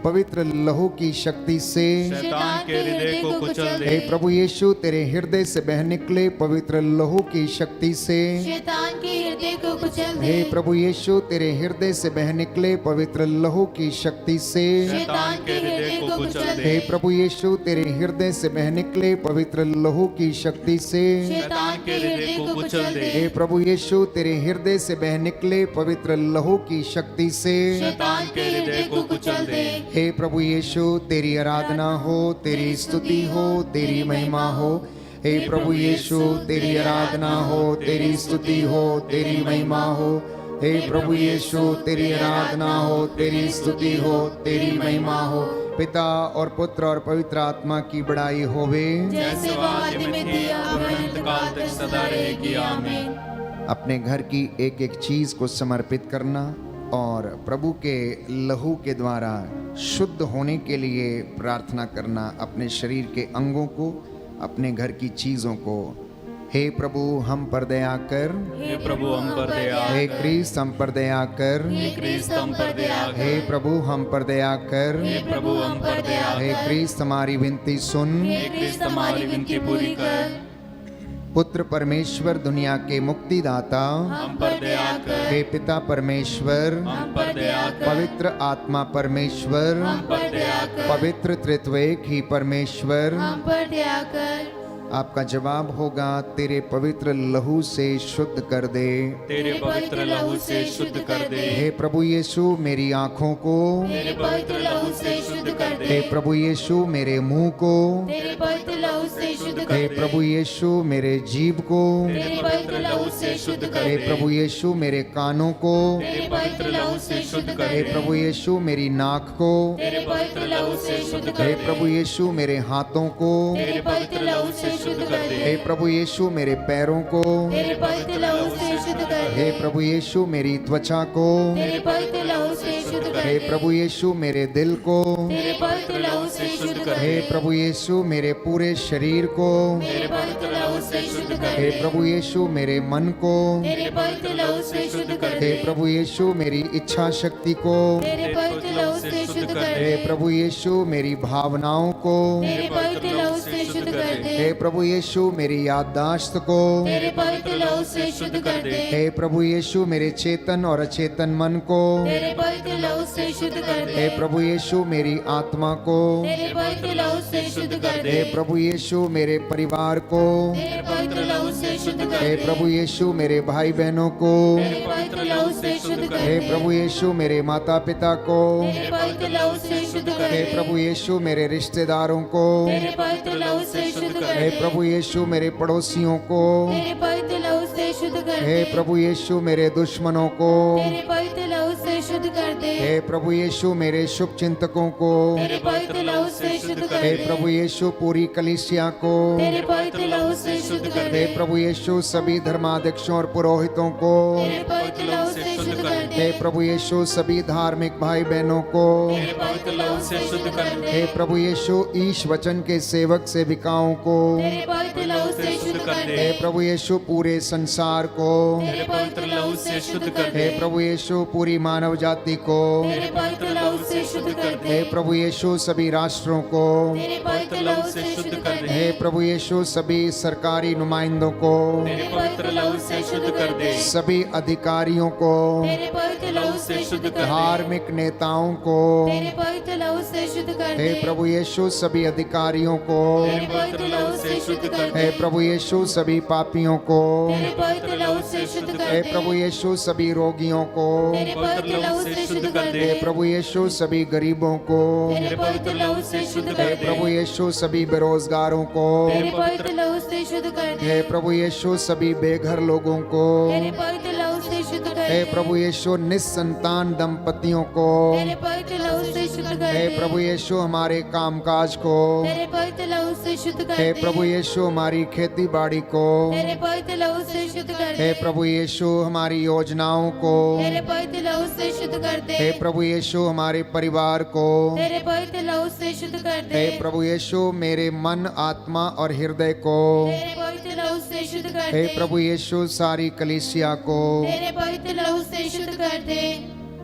पवित्र लहू की शक्ति से शैतान के हृदय को कुचल दे। हे प्रभु यीशु, तेरे हृदय से बह निकले पवित्र लहू की शक्ति से शैतान के हृदय को कुचल दे। हे प्रभु यीशु, तेरे हृदय से बह निकले पवित्र लहू की शक्ति से शैतान के हृदय को कुचल दे। हे प्रभु यीशु, तेरे हृदय से बह निकले पवित्र लहू की शक्ति से शैतान के हृदय को कुचल दे। हे प्रभु यीशु, तेरे हृदय से बह निकले पवित्र लहू की शक्ति से शैतान के हृदय को कुचल दे। हे प्रभु यीशु, तेरी आराधना हो, तेरी स्तुति हो, तेरी महिमा हो। हे प्रभु यीशु, तेरी आराधना हो, तेरी स्तुति हो, तेरी महिमा हो। हे प्रभु यीशु, तेरी आराधना हो, तेरी स्तुति हो, तेरी महिमा हो। पिता और पुत्र और पवित्र आत्मा की बड़ाई होवे, जैसे वो आदि में थी अब अनंत काल तक सदा रहेगी। आमीन। अपने घर की एक एक चीज को समर्पित करना और प्रभु के लहू के द्वारा शुद्ध होने के लिए प्रार्थना करना। अपने शरीर के अंगों को, अपने घर की चीजों को। हे प्रभु हम पर दया कर, हे प्रभु हम पर दया हे कर। क्रिस्त हम पर दया कर, हे क्रिस्त हम पर दया कर। हे प्रभु हम पर दया कर, हे प्रभु हम पर दया हे कर। क्रिस्त हमारी विनती सुन। हे क्रिस्त हमारी विनती पूरी कर। पुत्र परमेश्वर दुनिया के मुक्तिदाता, हम पर दया कर। हे पिता परमेश्वर, हम पर दया कर। पवित्र आत्मा परमेश्वर, हम पर दया कर। पवित्र त्रित्वैक ही परमेश्वर, हम पर दया कर। आपका जवाब होगा, तेरे पवित्र लहू से शुद्ध कर दे। तेरे पवित्र लहू से शुद्ध कर दे। हे प्रभु यीशु, मेरी आँखों को, तेरे पवित्र लहू से शुद्ध कर दे। हे प्रभु यीशु, मेरे मुंह को, तेरे पवित्र लहू से शुद्ध कर हे दे। प्रभु यीशु, मेरे जीभ को, तेरे पवित्र लहू से शुद्ध कर हे दे। प्रभु यीशु, मेरे कानों को, तेरे पवित्र लहू से शुद्ध कर हे दे। प्रभु यीशु, मेरी नाक को, तेरे पवित्र लहू से शुद्ध कर हे दे। प्रभु यीशु, मेरे हाथों को, तेरे पवित्र लहू से शुद्ध कर दे। हे प्रभु यीशु, मेरे पैरों को, तेरे पवित्र लहू से शुद्ध कर दे। हे प्रभु यीशु, मेरी त्वचा को, तेरे पवित्र लहू से शुद्ध कर हे दे। प्रभु यीशु, मेरे दिल को, तेरे पवित्र लहू से शुद्ध कर हे दे। प्रभु यीशु, मेरे पूरे शरीर को, तेरे पवित्र लहू से शुद्ध कर हे दे। प्रभु यीशु, मेरे मन को, तेरे पवित्र लहू से शुद्ध कर हे दे। प्रभु यीशु, मेरी इच्छा शक्ति को, तेरे पवित्र लहू से शुद्ध कर हे दे। प्रभु यीशु, मेरी भावनाओं को, तेरे पवित्र लहू से शुद्ध कर दे। हे प्रभु यीशु मेरी याददाश्त को, तेरे पवित्र लहू से शुद्ध कर दे। हे प्रभु यीशु मेरे चेतन और अचेतन मन को, तेरे पवित्र लहू से शुद्ध कर दे। हे प्रभु यीशु मेरी आत्मा को, तेरे पवित्र लहू से शुद्ध कर दे। हे प्रभु यीशु मेरे परिवार को, तेरे पवित्र लहू से शुद्ध कर हे दे। प्रभु यीशु मेरे भाई बहनों को, तेरे पवित्र लहू से शुद्ध कर हे दे। प्रभु यीशु मेरे माता पिता को, तेरे पवित्र लहू से शुद्ध कर हे दे। प्रभु यीशु मेरे रिश्तेदारों को, तेरे पवित्र लहू से शुद्ध कर हे दे। प्रभु यीशु मेरे पड़ोसियों को, तेरे पवित्र लहू से शुद्ध कर हे दे। प्रभु यीशु मेरे दुश्मनों को, तेरे पवित्र लहू से शुद्ध कर दे। हे प्रभु यीशु मेरे शुभ चिंतकों को, तेरे पवित्र लहू से शुद्ध कर हे दे। प्रभु यीशु पूरी कलीसिया को, तेरे पवित्र लहू से शुद्ध कर हे दे। प्रभु यीशु सभी धर्माध्यक्षों और पुरोहितों को, तेरे पवित्र लहू से शुद्ध कर दे। हे प्रभु यीशु सभी धार्मिक भाई बहनों को, तेरे पवित्र लहू से शुद्ध कर दे। हे प्रभु यीशु ईश वचन के सेवक सेविकाओं को, तेरे पवित्र लहू से शुद्ध कर हे दे। प्रभु यीशु पूरे संसार को, तेरे पवित्र लहू से शुद्ध कर दे। हे प्रभु यीशु पूरी मानव जाति को, तेरे पवित्र लहू से शुद्ध कर दे। हे प्रभु यीशु सभी राष्ट्रों को, तेरे पवित्र लहू से शुद्ध कर दे। हे प्रभु यीशु सभी सरकारी नुमाइंदों को, तेरे पवित्र लहू से शुद्ध कर दे। सभी अधिकारियों को, तेरे पवित्र लहू से शुद्ध कर दे। धार्मिक नेताओं को, तेरे पवित्र लहू से शुद्ध कर हे दे। प्रभु यीशु सभी अधिकारियों को, तेरे पवित्र लहू से शुद्ध कर दे। हे प्रभु यीशु सभी पापियों को, तेरे पवित्र लहू से शुद्ध कर हे दे। प्रभु यीशु सभी रोगियों को, तेरे पवित्र लहू से शुद्ध कर दे। हे प्रभु यीशु सभी गरीबों को, तेरे पवित्र लहू से शुद्ध कर हे दे। प्रभु यीशु सभी बेरोजगारों को, तेरे पवित्र लहू से शुद्ध कर दे। हे प्रभु यीशु सभी बेघर लोगों को, तेरे पवित्र लहू से शुद्ध कर हे दे। प्रभु यीशु निस्संतान दंपतियों को, तेरे पवित्र लहू से शुद्ध कर हे दे। प्रभु यीशु हमारे कामकाज को, तेरे पवित्र लहू से शुद्ध कर हे दे। प्रभु यीशु हमारी खेती बाड़ी को, तेरे पवित्र लहू से शुद्ध कर हे दे। प्रभु यीशु हमारी योजनाओं को, तेरे पवित्र लहू से शुद्ध कर दे। हे प्रभु यीशु हमारे परिवार को, तेरे पवित्र लहू से शुद्ध कर दे। हे प्रभु यीशु मेरे मन आत्मा और हृदय को, तेरे पवित्र लहू से शुद्ध कर हे दे। प्रभु यीशु सारी कलीसिया को, तेरे पवित्र लहू से शुद्ध कर दे।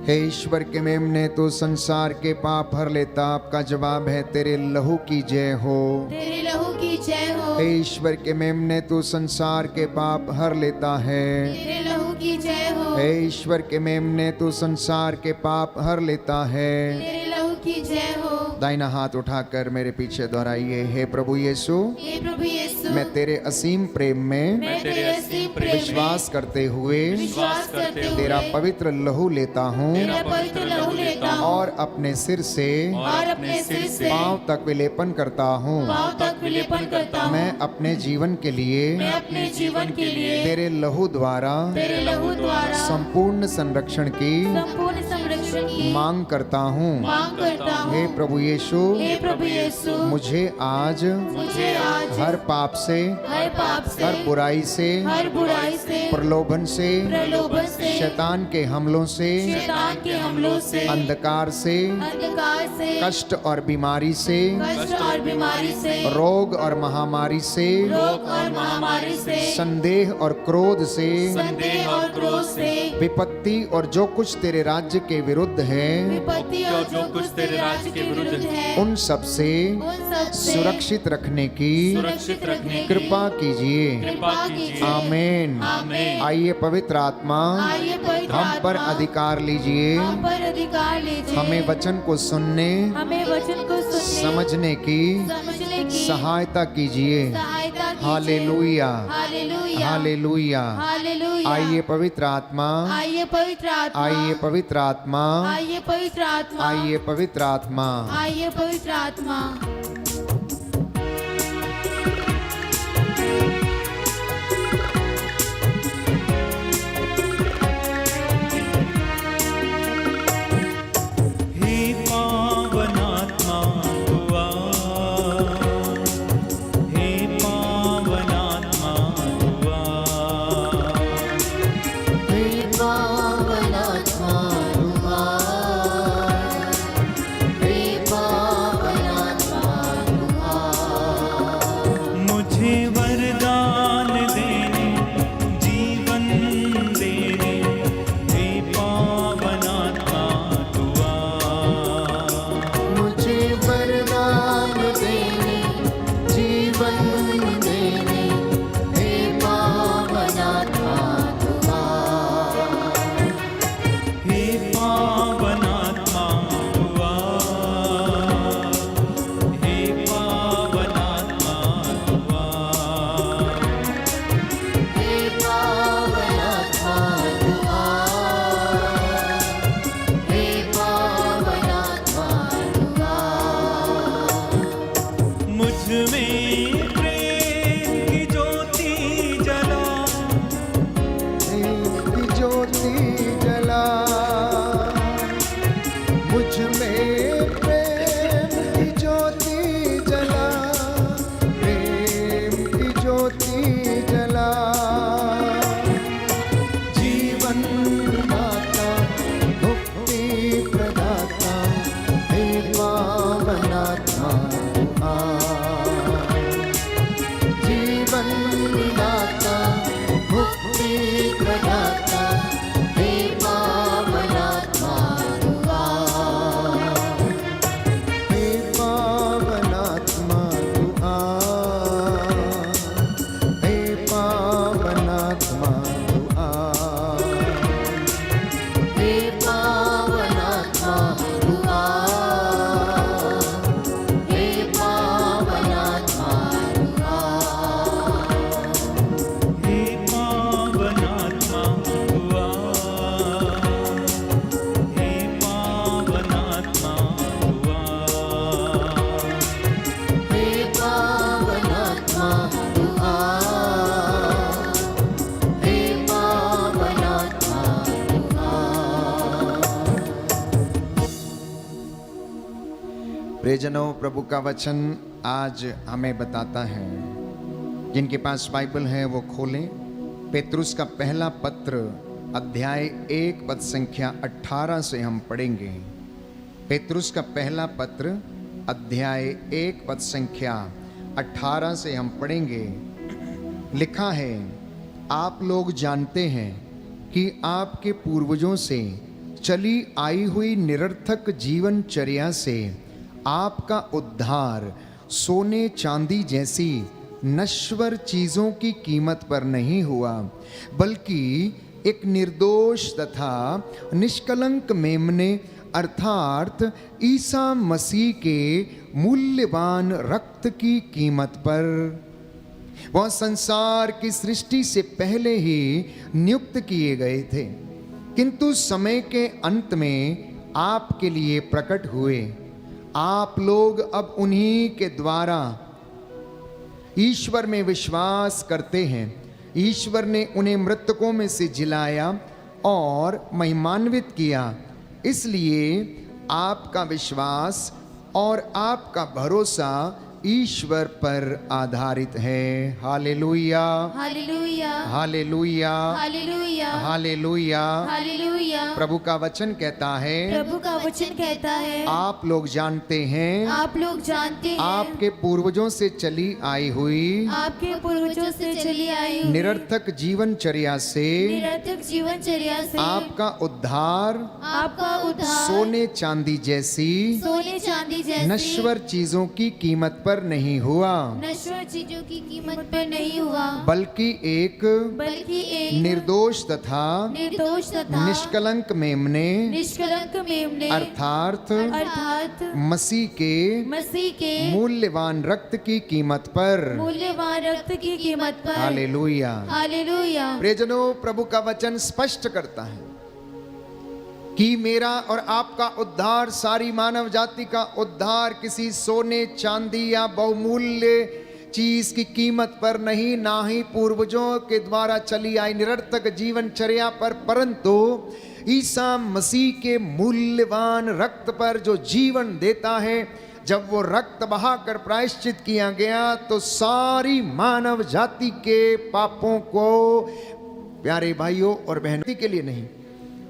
हे ईश्वर के मेमने तो संसार के पाप हर लेता, आपका जवाब है तेरे लहू की जय हो। तेरे लहू की जय हो। हे ईश्वर के मेमने तो संसार के पाप हर लेता है। तेरे लहू की जय हो। हे ईश्वर के मेमने तो संसार के पाप हर लेता है। तेरे लहू की जय हो। दाहिना हाथ उठाकर मेरे पीछे दोहराइए, हे प्रभु यीशु हे प्रभु यीशु, मैं तेरे असीम प्रेम में मैं तेरे असीम प्रेम में विश्वास करते हुए विश्वास करते हुए तेरा पवित्र लहू लेता हूँ तेरा पवित्र लहू लेता हूँ और अपने सिर से और अपने सिर से पांव तक विलेपन करता हूँ। पांव तक विलेपन करता हूँ। मैं अपने जीवन के लिए मैं अपने जीवन के लिए तेरे लहू द्वारा तेरे लहू द्वारा संपूर्ण संरक्षण की संपूर्ण संरक्षण की मांग करता हूँ। मांग करता हूँ। हे प्रभु यीशु, हे प्रभु यीशु, मुझे आज मुझे आज हर पाप से, हर पाप से, हर बुराई से, हर बुराई से, प्रलोभन से, प्रलोभन से, शैतान के हमलों से, शैतान के हमलों से, अंधकार से, अंधकार से, कष्ट और बीमारी से, कष्ट और बीमारी से, रोग और महामारी से, रोग और महामारी से, संदेह और क्रोध से, संदेह और क्रोध से, विपत्ति और जो कुछ तेरे राज्य के विरुद्ध है, विपत्ति और जो कुछ तेरे राज्य के विरुद्ध है, उन सब से उन सब से सुरक्षित रखने की सुरक्षित रखने की कृपा कीजिए। कृपा कीजिए। आमीन। आमीन। आइए पवित्र आत्मा आइए पवित्र हम पर आत्मा, अधिकार लीजिए। हम पर अधिकार लीजिए। हमें वचन को सुनने, हमें वचन को सुनने, समझने की समझने की सहायता कीजिए। सहायता कीजिए। Hallelujah, hallelujah, hallelujah. हालेलुया। आइए पवित्र आत्मा, आइए पवित्र आत्मा, आइए पवित्र आत्मा, आइए पवित्र आत्मा, आइए पवित्र आत्मा। आइए पवित्र आत्मा। हे पावनात्मा हुआ, हे पावनात्मा हुआ, हे पावनात्मा रुआ, हे पावनात्मा प्रदाता, हे पावनात्मा तू आ, हे पावनात्मा तू आ, हे पावनात्मा तू आ, हे पावनात्मा तू आ, हे पावनात्मा तू आ। हे पावनात्मा हुआ, हे पावनात्मा हुआ, हे पावनात्मा तू आ, हे पावनात्मा तू आ। प्रियजनों, प्रभु का वचन आज हमें बताता है, जिनके पास बाइबल है वो खोलें। पेतरुस का पहला पत्र अध्याय 1 पद संख्या 18 से हम पढ़ेंगे। पेतरुस का पहला पत्र अध्याय 1 पद संख्या 18 से हम पढ़ेंगे। लिखा है, आप लोग जानते हैं कि आपके पूर्वजों से चली आई हुई निरर्थक जीवनचर्या से आपका उद्धार सोने चांदी जैसी नश्वर चीजों की कीमत पर नहीं हुआ, बल्कि एक निर्दोष तथा निष्कलंक मेमने अर्थात ईसा मसीह के मूल्यवान रक्त की कीमत पर। वह संसार की सृष्टि से पहले ही नियुक्त किए गए थे, किंतु समय के अंत में आपके लिए प्रकट हुए। आप लोग अब उन्हीं के द्वारा ईश्वर में विश्वास करते हैं। ईश्वर ने उन्हें मृतकों में से जिलाया और महिमान्वित किया, इसलिए आपका विश्वास और आपका भरोसा ईश्वर पर आधारित है। Hallelujah, hallelujah, hallelujah, hallelujah, hallelujah. Hallelujah. प्रभु का वचन कहता है, प्रभु का वचन कहता है, आप लोग जानते हैं, आप लोग जानते हैं, आपके पूर्वजों से चली आई हुई आपके पूर्वजों से चली आई हुई निरर्थक जीवनचर्या से निरर्थक जीवनचर्या से आपका उद्धार आपका उद्धार सोने चांदी जैसी सोने चांदी जैसी नश्वर चीजों की कीमत पर नहीं हुआ, नश्वर चीजों की कीमत पर नहीं हुआ, बल्कि एक निर्दोष तथा निर्दोष तथा निष्कलंक मेमने निष्कलंक मेमने अर्थात मसीह मसीह के मूल्यवान रक्त की कीमत पर। मूल्यवान रक्त की कीमत पर। Hallelujah, hallelujah. प्रियजनों, प्रभु का वचन स्पष्ट करता है कि मेरा और आपका उद्धार, सारी मानव जाति का उद्धार किसी सोने चांदी या बहुमूल्य चीज की कीमत पर नहीं, ना ही पूर्वजों के द्वारा चली आई निरर्थक जीवनचर्या पर, परंतु ईसा मसीह के मूल्यवान रक्त पर जो जीवन देता है। जब वो रक्त बहाकर प्रायश्चित किया गया तो सारी मानव जाति के पापों को, प्यारे भाइयों और बहनों, के लिए नहीं,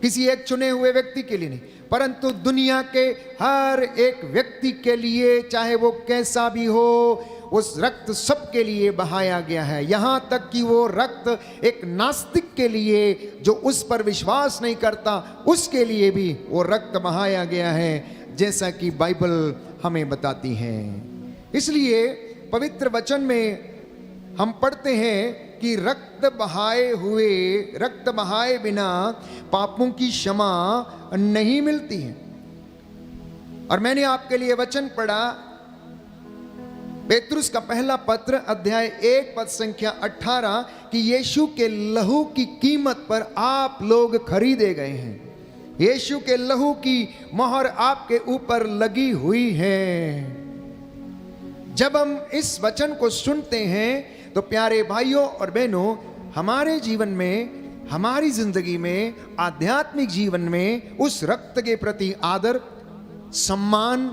किसी एक चुने हुए व्यक्ति के लिए नहीं, परंतु दुनिया के हर एक व्यक्ति के लिए, चाहे वो कैसा भी हो, उस रक्त सबके लिए बहाया गया है। यहाँ तक कि वो रक्त एक नास्तिक के लिए, जो उस पर विश्वास नहीं करता, उसके लिए भी वो रक्त बहाया गया है, जैसा कि बाइबल हमें बताती है। इसलिए पवित्र वचन में हम पढ़ते हैं कि रक्त बहाए बिना पापों की क्षमा नहीं मिलती है। और मैंने आपके लिए वचन पढ़ा, पेतरुस का पहला पत्र अध्याय 1 पद संख्या 18, कि यीशु के लहू की कीमत पर आप लोग खरीदे गए हैं। यीशु के लहू की मोहर आपके ऊपर लगी हुई है। जब हम इस वचन को सुनते हैं तो प्यारे भाइयों और बहनों, हमारे जीवन में, हमारी जिंदगी में, आध्यात्मिक जीवन में उस रक्त के प्रति आदर, सम्मान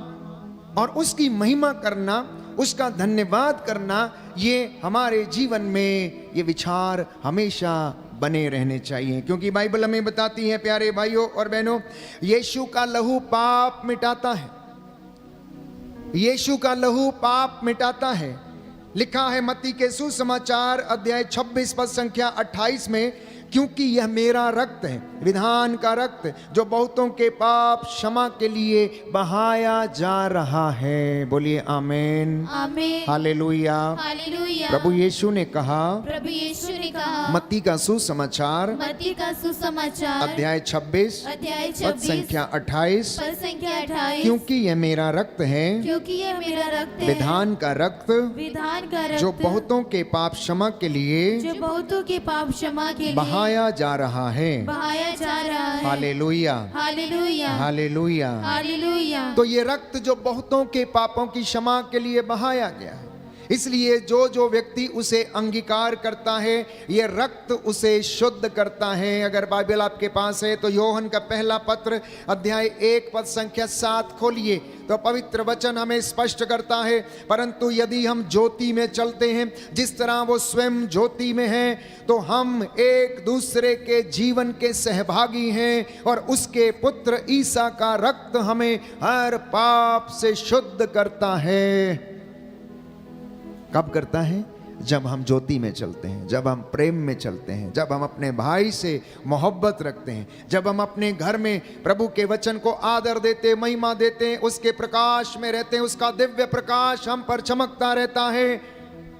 और उसकी महिमा करना, उसका धन्यवाद करना, ये हमारे जीवन में ये विचार हमेशा बने रहने चाहिए। क्योंकि बाइबल हमें बताती है, प्यारे भाइयों और बहनों, यीशु का लहू पाप मिटाता है। यीशु का लहू पाप मिटाता है। लिखा है मत्ती के सुसमाचार अध्याय 26 पद संख्या 28 में, क्योंकि यह मेरा रक्त है, विधान का रक्त, जो बहुतों के पाप क्षमा के लिए बहाया जा रहा है। बोलिए आमीन, आमीन, हालेलुया। हालेलुया। प्रभु यीशु ने कहा, प्रभु यीशु ने कहा, मत्ती का सुसमाचार मत्ती का सुसमाचार अध्याय 26 अध्याय पद 26 संख्या 28, पद संख्या 28, क्योंकि यह मेरा रक्त है, क्योंकि यह मेरा रक्त है, विधान का रक्त, विधान का रक्त, जो बहुतों के पाप क्षमा के लिए जो बहुतों के पाप क्षमा के लिए बहाया जा रहा है। बहाया जा रहा है। Hallelujah, hallelujah, hallelujah. हालेलुया। तो ये रक्त जो बहुतों के पापों की क्षमा के लिए बहाया गया है, इसलिए जो जो व्यक्ति उसे अंगीकार करता है, ये रक्त उसे शुद्ध करता है। अगर बाइबल आपके पास है तो योहन का पहला पत्र अध्याय 1 पद संख्या 7 खोलिए, तो पवित्र वचन हमें स्पष्ट करता है, परंतु यदि हम ज्योति में चलते हैं जिस तरह वो स्वयं ज्योति में है, तो हम एक दूसरे के जीवन के सहभागी हैं और उसके पुत्र ईसा का रक्त हमें हर पाप से शुद्ध करता है। कब करता है? जब हम ज्योति में चलते हैं, जब हम प्रेम में चलते हैं, जब हम अपने भाई से मोहब्बत रखते हैं, जब हम अपने घर में प्रभु के वचन को आदर देते, महिमा देते हैं, उसके प्रकाश में रहते हैं, उसका दिव्य प्रकाश हम पर चमकता रहता है।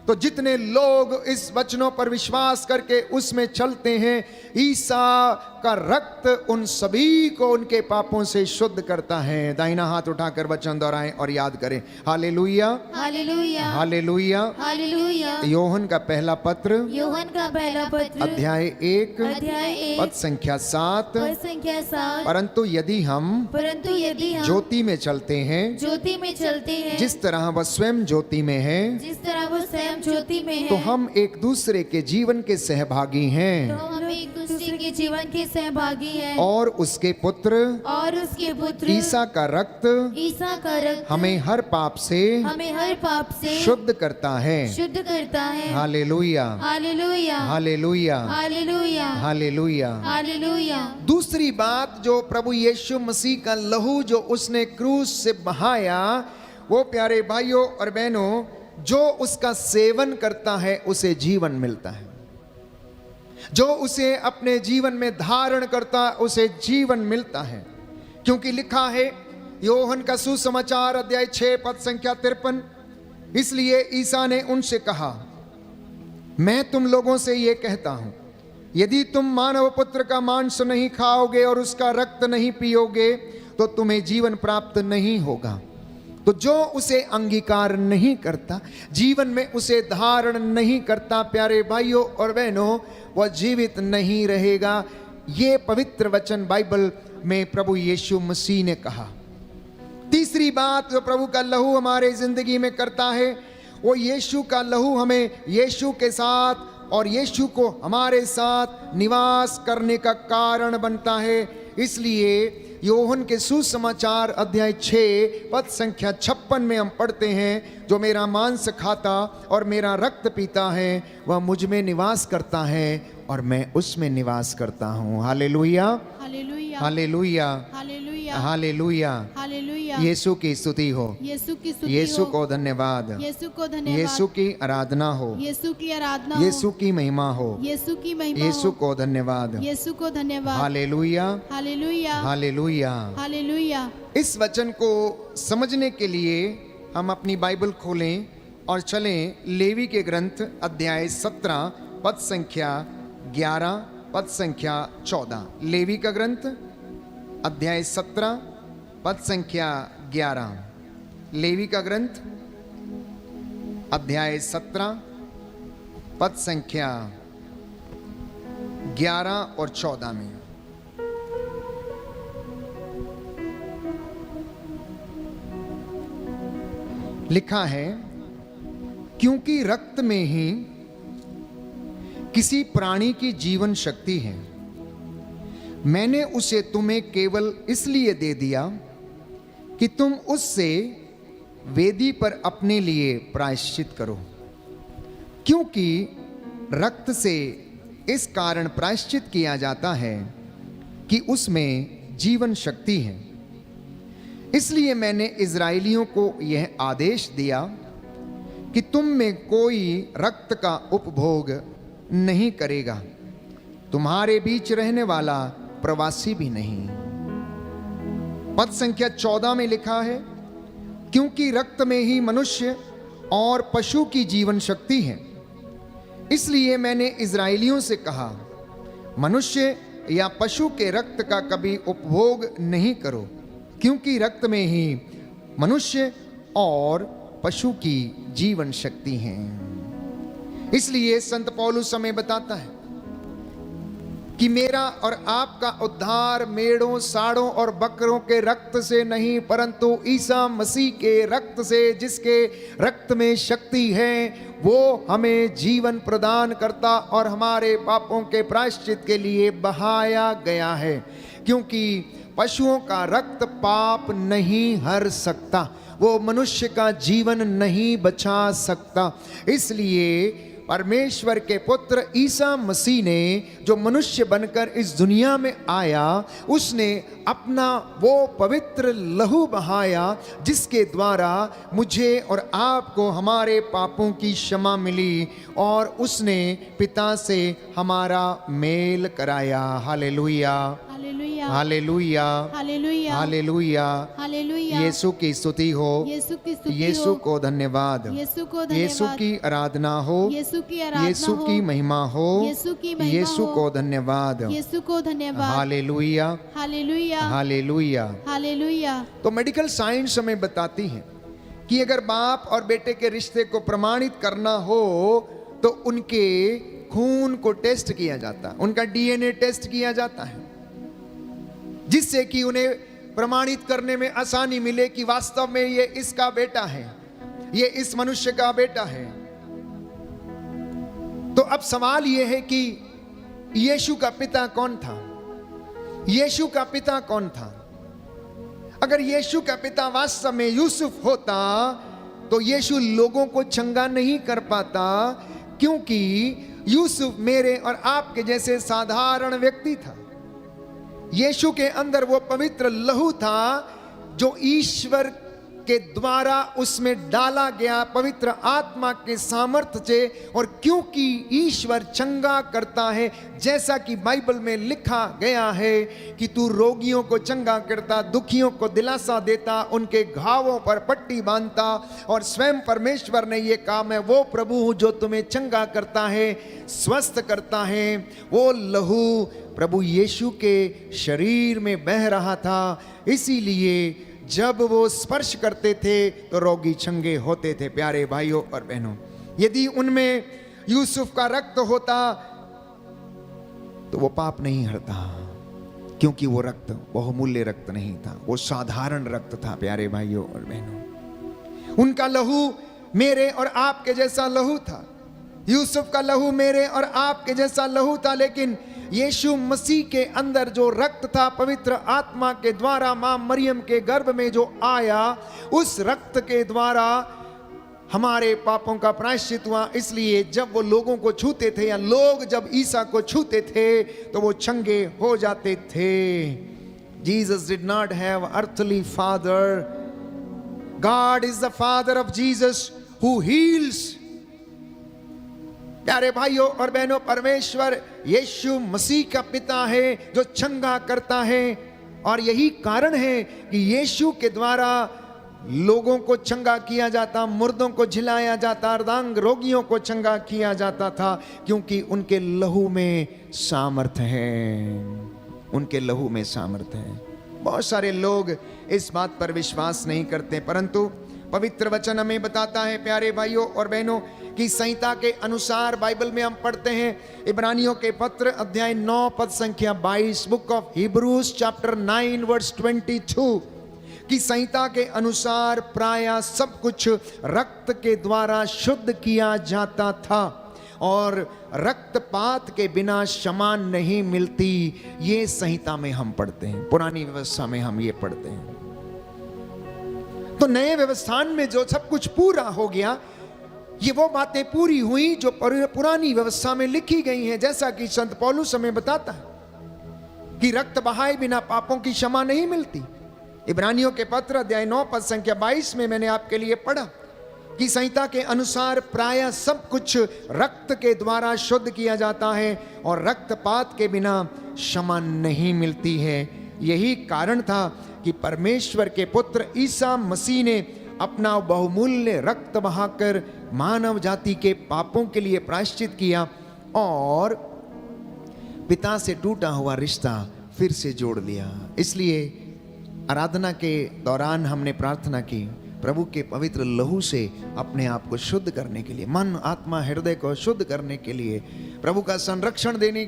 तो जितने लोग इस वचनों पर विश्वास करके उसमें चलते हैं, ईसा का रक्त उन सभी को उनके पापों से शुद्ध करता है। दाहिना हाथ उठाकर वचन दोहराएं और याद करें। Hallelujah, hallelujah, hallelujah. Hallelujah. Yohan का पहला पत्र योहन का पहला पत्र अध्याय 1 पद संख्या 7, पद संख्या 7, परंतु यदि हम ज्योति में चलते हैं, ज्योति में चलते हैं, जिस तरह वह स्वयं ज्योति में है, जिस तरह वो स्वयं ज्योति में है, तो हम एक दूसरे के जीवन के सहभागी हैं, तो हम एक दूसरे के जीवन के सहभागी हैं, और उसके पुत्र ईसा का रक्त हमें हर पाप से शुद्ध करता है। Hallelujah, hallelujah, hallelujah, hallelujah, hallelujah. Hallelujah. दूसरी बात, जो प्रभु यीशु मसीह का लहू जो उसने क्रूस से बहाया, वो प्यारे भाइयों और बहनों, जो उसका सेवन करता है उसे जीवन मिलता है, जो उसे अपने जीवन में धारण करता है उसे जीवन मिलता है। क्योंकि लिखा है योहन का सुसमाचार अध्याय 6 पद संख्या 53, इसलिए ईसा ने उनसे कहा, मैं तुम लोगों से ये कहता हूं, यदि तुम मानव पुत्र का मांस नहीं खाओगे और उसका रक्त नहीं पियोगे तो तुम्हें जीवन प्राप्त नहीं होगा। तो जो उसे अंगीकार नहीं करता, जीवन में उसे धारण नहीं करता, प्यारे भाइयों और बहनों, वह जीवित नहीं रहेगा। ये पवित्र वचन बाइबल में प्रभु यीशु मसीह ने कहा। तीसरी बात जो प्रभु का लहू हमारे जिंदगी में करता है, वो यीशु का लहू हमें यीशु के साथ और यीशु को हमारे साथ निवास करने का कारण बनता है। इसलिए योहन के सुसमाचार अध्याय 6 पद संख्या 56 में हम पढ़ते हैं, जो मेरा मांस खाता और मेरा रक्त पीता है वह मुझ में निवास करता है और मैं उसमें निवास करता हूँ। Hallelujah, hallelujah, hallelujah, hallelujah, hallelujah. Hallelujah. Yeshu की स्तुति हो, यीशु की स्तुति यीशु हो, को धन्यवाद, यीशु को धन्यवाद, यीशु की आराधना हो, यीशु की आराधना हो, यीशु की महिमा हो, यीशु की महिमा यीशु हो, को धन्यवाद, यीशु को धन्यवाद। Hallelujah, hallelujah, hallelujah. हालेलुया। इस वचन को समझने के लिए हम अपनी बाइबल खोलें और चलें लेवी के ग्रंथ अध्याय 17 पद संख्या 11 पद संख्या 14। लेवी का ग्रंथ अध्याय 17 पद संख्या 11। लेवी का ग्रंथ अध्याय 17 पद संख्या 11 और 14 में लिखा है, क्योंकि रक्त में ही किसी प्राणी की जीवन शक्ति है, मैंने उसे तुम्हें केवल इसलिए दे दिया कि तुम उससे वेदी पर अपने लिए प्रायश्चित करो। क्योंकि रक्त से इस कारण प्रायश्चित किया जाता है कि उसमें जीवन शक्ति है। इसलिए मैंने इज़राइलियों को यह आदेश दिया कि तुम में कोई रक्त का उपभोग नहीं करेगा, तुम्हारे बीच रहने वाला प्रवासी भी नहीं। पद संख्या 14 में लिखा है, क्योंकि रक्त में ही मनुष्य और पशु की जीवन शक्ति है, इसलिए मैंने इजराइलियों से कहा, मनुष्य या पशु के रक्त का कभी उपभोग नहीं करो, क्योंकि रक्त में ही मनुष्य और पशु की जीवन शक्ति है। इसलिए संत पौलुस हमें बताता है कि मेरा और आपका उद्धार मेढ़ों, साड़ों और बकरों के रक्त से नहीं, परंतु ईसा मसीह के रक्त से, जिसके रक्त में शक्ति है, वो हमें जीवन प्रदान करता और हमारे पापों के प्रायश्चित के लिए बहाया गया है। क्योंकि पशुओं का रक्त पाप नहीं हर सकता, वो मनुष्य का जीवन नहीं बचा सकता। इसलिए परमेश्वर के पुत्र ईसा मसीह ने, जो मनुष्य बनकर इस दुनिया में आया, उसने अपना वो पवित्र लहू बहाया, जिसके द्वारा मुझे और आपको हमारे पापों की क्षमा मिली और उसने पिता से हमारा मेल कराया। Hallelujah, hallelujah, hallelujah, hallelujah, hallelujah. Hallelujah. Yeshu की स्तुति हो, यीशु की स्तुति यीशु हो, को धन्यवाद, यीशु को धन्यवाद, यीशु की आराधना हो, यीशु की आराधना यीशु हो, की महिमा हो, यीशु की महिमा यीशु हो, को धन्यवाद। यीशु को धन्यवाद। Hallelujah, hallelujah, hallelujah. हालेलुया। तो मेडिकल साइंस हमें बताती है कि अगर बाप और बेटे के रिश्ते को प्रमाणित करना हो तो उनके खून को टेस्ट किया जाता है, उनका डीएनए टेस्ट किया जाता है, जिससे कि उन्हें प्रमाणित करने में आसानी मिले कि वास्तव में ये इसका बेटा है, ये इस मनुष्य का बेटा है। तो अब सवाल ये है कि यीशु का पिता कौन था? यीशु का पिता कौन था? अगर यीशु का पिता वास्तव में यूसुफ होता तो यीशु लोगों को चंगा नहीं कर पाता, क्योंकि यूसुफ मेरे और आपके जैसे साधारण व्यक्ति था। यीशु के अंदर वो पवित्र लहू था जो ईश्वर के द्वारा उसमें डाला गया, पवित्र आत्मा के सामर्थ्य से। और क्योंकि ईश्वर चंगा करता है, जैसा कि बाइबल में लिखा गया है कि तू रोगियों को चंगा करता, दुखियों को दिलासा देता, उनके घावों पर पट्टी बांधता, और स्वयं परमेश्वर ने ये कहा, मैं वो प्रभु हूं जो तुम्हें चंगा करता है, स्वस्थ करता है। वो लहू प्रभु यीशु के शरीर में बह रहा था, इसीलिए जब वो स्पर्श करते थे तो रोगी चंगे होते थे। प्यारे भाइयों और बहनों, यदि उनमें यूसुफ का रक्त होता तो वो पाप नहीं हरता, क्योंकि वो रक्त बहुमूल्य रक्त नहीं था, वो साधारण रक्त था। प्यारे भाइयों और बहनों, उनका लहू मेरे और आपके जैसा लहू था, यूसुफ का लहू मेरे और आपके जैसा लहू था। लेकिन यीशु मसीह के अंदर जो रक्त था, पवित्र आत्मा के द्वारा मां मरियम के गर्भ में जो आया, उस रक्त के द्वारा हमारे पापों का प्रायश्चित हुआ। इसलिए जब वो लोगों को छूते थे, या लोग जब ईसा को छूते थे, तो वो चंगे हो जाते थे। Jesus did not have earthly father, God is the father of Jesus who heels. प्यारे भाइयों और बहनों, परमेश्वर यीशु मसीह का पिता है जो चंगा करता है। और यही कारण है कि यीशु के द्वारा लोगों को चंगा किया जाता, मुर्दों को झिलाया जाता, अर्धांग रोगियों को चंगा किया जाता था, क्योंकि उनके लहू में सामर्थ है, उनके लहू में सामर्थ है। बहुत सारे लोग इस बात पर विश्वास नहीं करते, परंतु पवित्र वचन हमें बताता है प्यारे भाइयों और बहनों कि संहिता के अनुसार बाइबल में हम पढ़ते हैं, इब्रानियों के पत्र अध्याय 9 पद संख्या 22, book of Hebrews chapter 9 verse 22, कि संहिता के अनुसार प्रायः सब कुछ रक्त के द्वारा शुद्ध किया जाता था और रक्तपात के बिना क्षमा नहीं मिलती। ये संहिता में हम पढ़ते हैं, पुरानी व्यवस्था में हम ये पढ़ते हैं। तो नए व्यवस्थान में जो सब कुछ पूरा हो गया, ये वो बातें पूरी हुई जो पुरानी व्यवस्था में लिखी गई हैं। जैसा कि संत पौलुस हमें बताता है कि रक्त बहाए बिना पापों की क्षमा नहीं मिलती। इब्रानियों के पत्र अध्याय 9 पद संख्या 22 में मैंने आपके लिए पढ़ा की संहिता के अनुसार प्रायः सब कुछ रक्त के द्वारा शुद्ध किया जाता है और रक्तपात के बिना क्षमा नहीं मिलती है। यही कारण था कि परमेश्वर के पुत्र ईसा मसीह ने अपना बहुमूल्य रक्त बहाकर मानव जाति के पापों के लिए प्रायश्चित किया और पिता से टूटा हुआ रिश्ता फिर से जोड़ लिया। इसलिए आराधना के दौरान हमने प्रार्थना की, प्रभु के पवित्र लहू से अपने आप को शुद्ध करने के लिए, मन आत्मा हृदय को शुद्ध करने के लिए, प्रभु का संरक्षण देने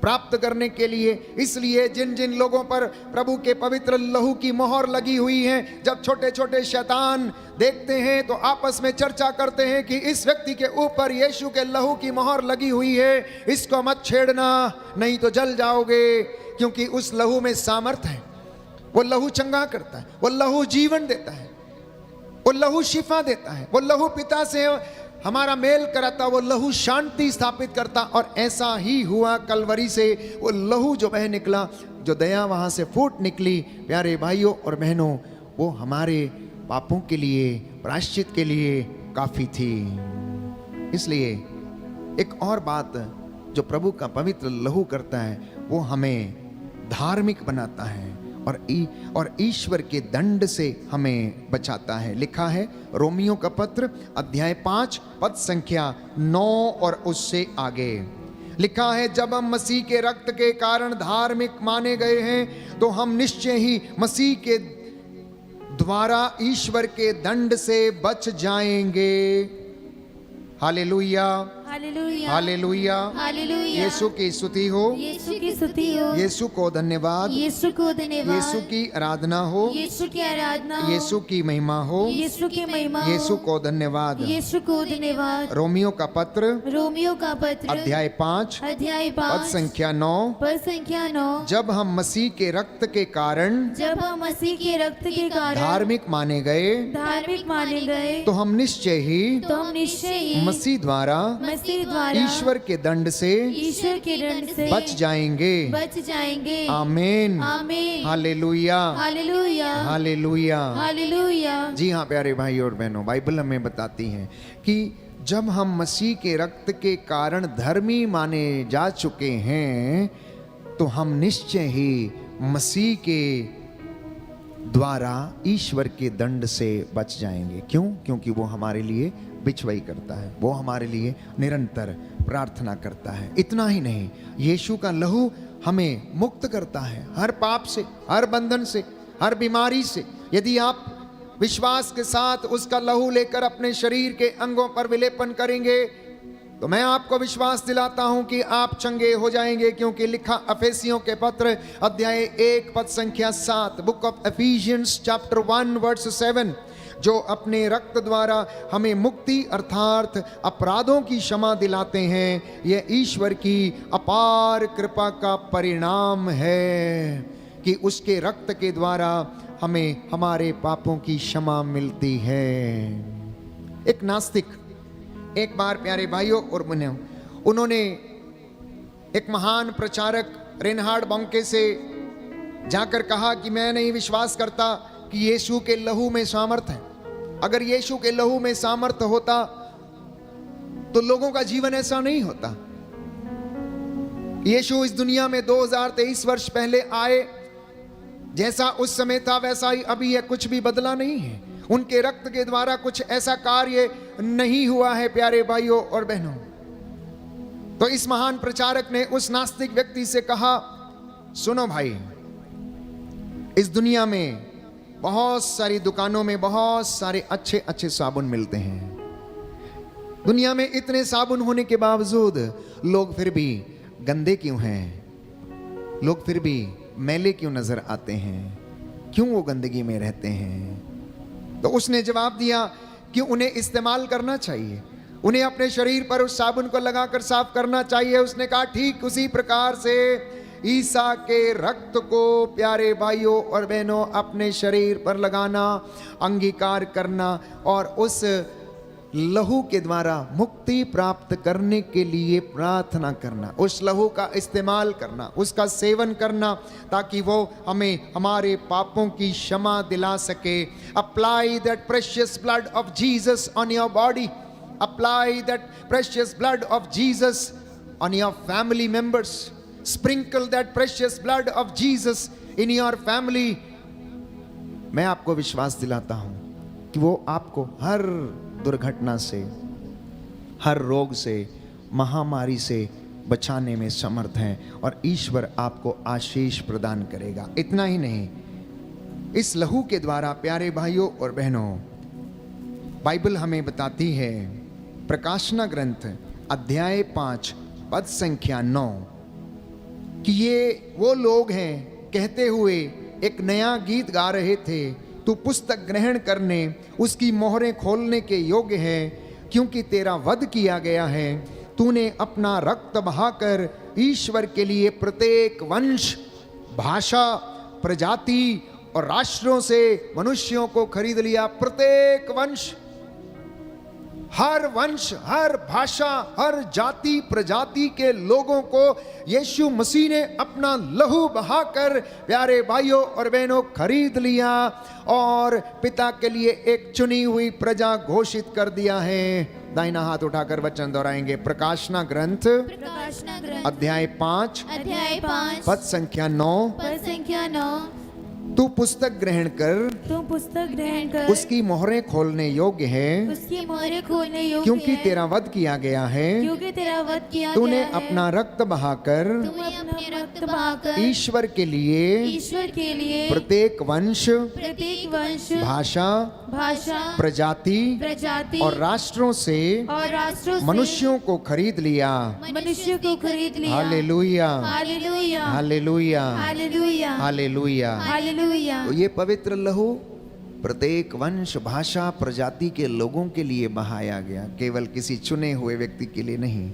प्राप्त करने के लिए। इसलिए जिन जिन लोगों पर प्रभु के पवित्र लहू की मोहर लगी हुई है, जब छोटे छोटे शैतान देखते हैं तो आपस में चर्चा करते हैं कि इस व्यक्ति के ऊपर यीशु के लहू की मोहर लगी हुई है, इसको मत छेड़ना नहीं तो जल जाओगे, क्योंकि उस लहू में सामर्थ है। वो लहू चंगा करता है, वो लहू जीवन देता है, वो लहू शिफा देता है, वो लहू पिता से हमारा मेल कराता, वो लहू शांति स्थापित करता। और ऐसा ही हुआ कलवरी से वो लहू जो बह निकला, जो दया वहां से फूट निकली, प्यारे भाइयों और बहनों, वो हमारे पापों के लिए, प्रायश्चित के लिए काफी थी। इसलिए एक और बात जो प्रभु का पवित्र लहू करता है, वो हमें धार्मिक बनाता है और ईश्वर के दंड से हमें बचाता है। लिखा है रोमियो का पत्र अध्याय 5 पद संख्या 9 और उससे आगे लिखा है, जब हम मसीह के रक्त के कारण धार्मिक माने गए हैं तो हम निश्चय ही मसीह के द्वारा ईश्वर के दंड से बच जाएंगे। Hallelujah, hallelujah, hallelujah, hallelujah. Yeshu की स्तुति हो, यीशु की स्तुति हो, यीशु को धन्यवाद, यीशु को धन्यवाद, यीशु की आराधना हो, यीशु की आराधना हो, यीशु की महिमा हो, यीशु की महिमा हो, यीशु को धन्यवाद। यीशु को धन्यवाद। रोमियो का पत्र रोमियो का पत्र अध्याय 5 अध्याय पद 5 संख्या 9, पद संख्या 9, जब हम मसीह के रक्त के कारण जब हम मसीह के रक्त के कारण धार्मिक माने गए धार्मिक माने गए तो हम निश्चय ही तो हम निश्चय ही मसीह द्वारा ईश्वर के दंड से बच जाएंगे, बच जाएंगे। आमीन, आमीन, हालेलुया, हालेलुया, हालेलुया, हालेलुया। जी हाँ प्यारे भाई और बहनों, बाइबल हमें बताती है कि जब हम मसीह के रक्त के कारण धर्मी माने जा चुके हैं तो हम निश्चय ही मसीह के द्वारा ईश्वर के दंड से बच जाएंगे। क्यों? क्योंकि वो हमारे लिए बिचवाई करता है, वो हमारे लिए निरंतर प्रार्थना करता है। इतना ही नहीं, यीशु का लहू हमें मुक्त करता है हर पाप से, हर बंधन से, हर बीमारी से। यदि आप विश्वास के साथ उसका लहू लेकर अपने शरीर के अंगों पर विलेपन करेंगे तो मैं आपको विश्वास दिलाता हूं कि आप चंगे हो जाएंगे, क्योंकि लिखा एफेसियों के पत्र अध्याय 1 पद संख्या 7, book of Ephesians chapter 1 verse 7, जो अपने रक्त द्वारा हमें मुक्ति अर्थात अपराधों की क्षमा दिलाते हैं। यह ईश्वर की अपार कृपा का परिणाम है कि उसके रक्त के द्वारा हमें हमारे पापों की क्षमा मिलती है। एक नास्तिक एक बार प्यारे भाइयों और बहनों, उन्होंने एक महान प्रचारक रेनहार्ड बॉन्के से जाकर कहा कि मैं नहीं विश्वास करता कि यीशु के लहू में सामर्थ है। अगर यीशु के लहू में सामर्थ होता तो लोगों का जीवन ऐसा नहीं होता। यीशु इस दुनिया में 2023 वर्ष पहले आए, जैसा उस समय था वैसा ही अभी है, कुछ भी बदला नहीं है। उनके रक्त के द्वारा कुछ ऐसा कार्य नहीं हुआ है प्यारे भाइयों और बहनों। तो इस महान प्रचारक ने उस नास्तिक व्यक्ति से कहा, सुनो भाई, इस दुनिया में बहुत सारी दुकानों में बहुत सारे अच्छे अच्छे साबुन मिलते हैं। दुनिया में इतने साबुन होने के बावजूद लोग फिर भी गंदे क्यों हैं? लोग फिर भी मैले क्यों नजर आते हैं? क्यों वो गंदगी में रहते हैं? तो उसने जवाब दिया कि उन्हें इस्तेमाल करना चाहिए, उन्हें अपने शरीर पर उस साबुन को लगाकर साफ करना चाहिए। उसने कहा ठीक उसी प्रकार से ईसा के रक्त को प्यारे भाइयों और बहनों अपने शरीर पर लगाना, अंगीकार करना और उस लहू के द्वारा मुक्ति प्राप्त करने के लिए प्रार्थना करना, उस लहू का इस्तेमाल करना, उसका सेवन करना, ताकि वो हमें हमारे पापों की क्षमा दिला सके। Apply that precious blood of Jesus on your body, apply that precious blood of Jesus on your family members, sprinkle that precious blood of Jesus in your family. मैं आपको विश्वास दिलाता हूं कि वो आपको हर दुर्घटना से, हर रोग से, महामारी से बचाने में समर्थ हैं और ईश्वर आपको आशीष प्रदान करेगा। इतना ही नहीं, इस लहू के द्वारा प्यारे भाइयों और बहनों, बाइबल हमें बताती है, प्रकाशना ग्रंथ अध्याय 5 पद संख्या 9, कि ये वो लोग हैं कहते हुए एक नया गीत गा रहे थे, तू पुस्तक ग्रहण करने, उसकी मोहरें खोलने के योग्य है, क्योंकि तेरा वध किया गया है। तूने अपना रक्त बहाकर ईश्वर के लिए प्रत्येक वंश, भाषा, प्रजाति और राष्ट्रों से मनुष्यों को खरीद लिया। प्रत्येक वंश, हर वंश, हर भाषा, हर जाति प्रजाति के लोगों को यीशु मसीह ने अपना लहू बहाकर प्यारे भाइयों और बहनों खरीद लिया और पिता के लिए एक चुनी हुई प्रजा घोषित कर दिया है। दाहिना हाथ उठाकर वचन दोहराएंगे। प्रकाशना ग्रंथ अध्याय 5 पद संख्या 9, तू पुस्तक ग्रहण कर, उसकी मोहरें खोलने योग्य है, क्योंकि तेरा वध किया गया है। तूने अपना रक्त बहाकर ईश्वर के लिए प्रत्येक वंश, भाषा, प्रजाति और राष्ट्रों से मनुष्यों को खरीद लिया। Hallelujah, hallelujah, hallelujah. तो ये पवित्र लहू प्रत्येक वंश, भाषा, प्रजाति के लोगों के लिए बहाया गया, केवल किसी चुने हुए व्यक्ति के लिए नहीं,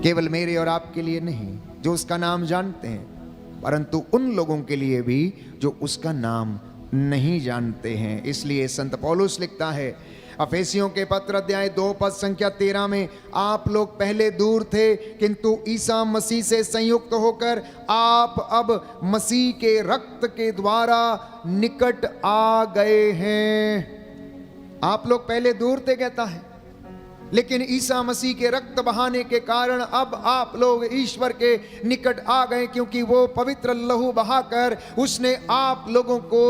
केवल मेरे और आपके लिए नहीं जो उसका नाम जानते हैं, परंतु उन लोगों के लिए भी जो उसका नाम नहीं जानते हैं। इसलिए संत पौलुस लिखता है अफेसियों के पत्र अध्याय 2 पद संख्या 13 में, आप लोग पहले दूर थे, किंतु ईसा मसीह से संयुक्त होकर आप अब मसीह के रक्त के द्वारा निकट आ गए हैं। आप लोग पहले दूर थे कहता है, लेकिन ईसा मसीह के रक्त बहाने के कारण अब आप लोग ईश्वर के निकट आ गए, क्योंकि वो पवित्र लहू बहाकर उसने आप लोगों को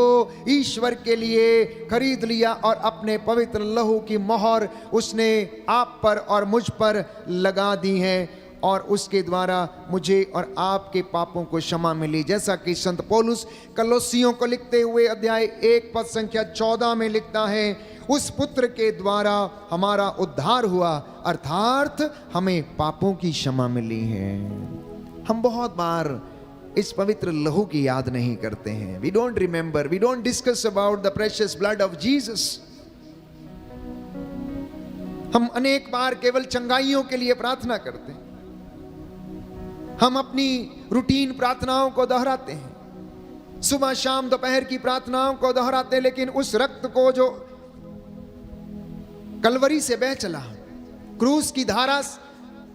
ईश्वर के लिए खरीद लिया और अपने पवित्र लहू की मोहर उसने आप पर और मुझ पर लगा दी है और उसके द्वारा मुझे और आपके पापों को क्षमा मिली। जैसा कि संत पौलुस कलोसियों को लिखते हुए अध्याय 1 पद संख्या 14 में लिखता है, उस पुत्र के द्वारा हमारा उद्धार हुआ, अर्थात हमें पापों की क्षमा मिली है। हम बहुत बार इस पवित्र लहू की याद नहीं करते हैं। We don't remember, we don't discuss about the precious blood of Jesus. हम अनेक बार केवल चंगाइयों के लिए प्रार्थना करते हैं, हम अपनी रूटीन प्रार्थनाओं को दोहराते हैं, सुबह शाम दोपहर की प्रार्थनाओं को दोहराते हैं, लेकिन उस रक्त को जो कलवरी से बह चला, क्रूस की धारा,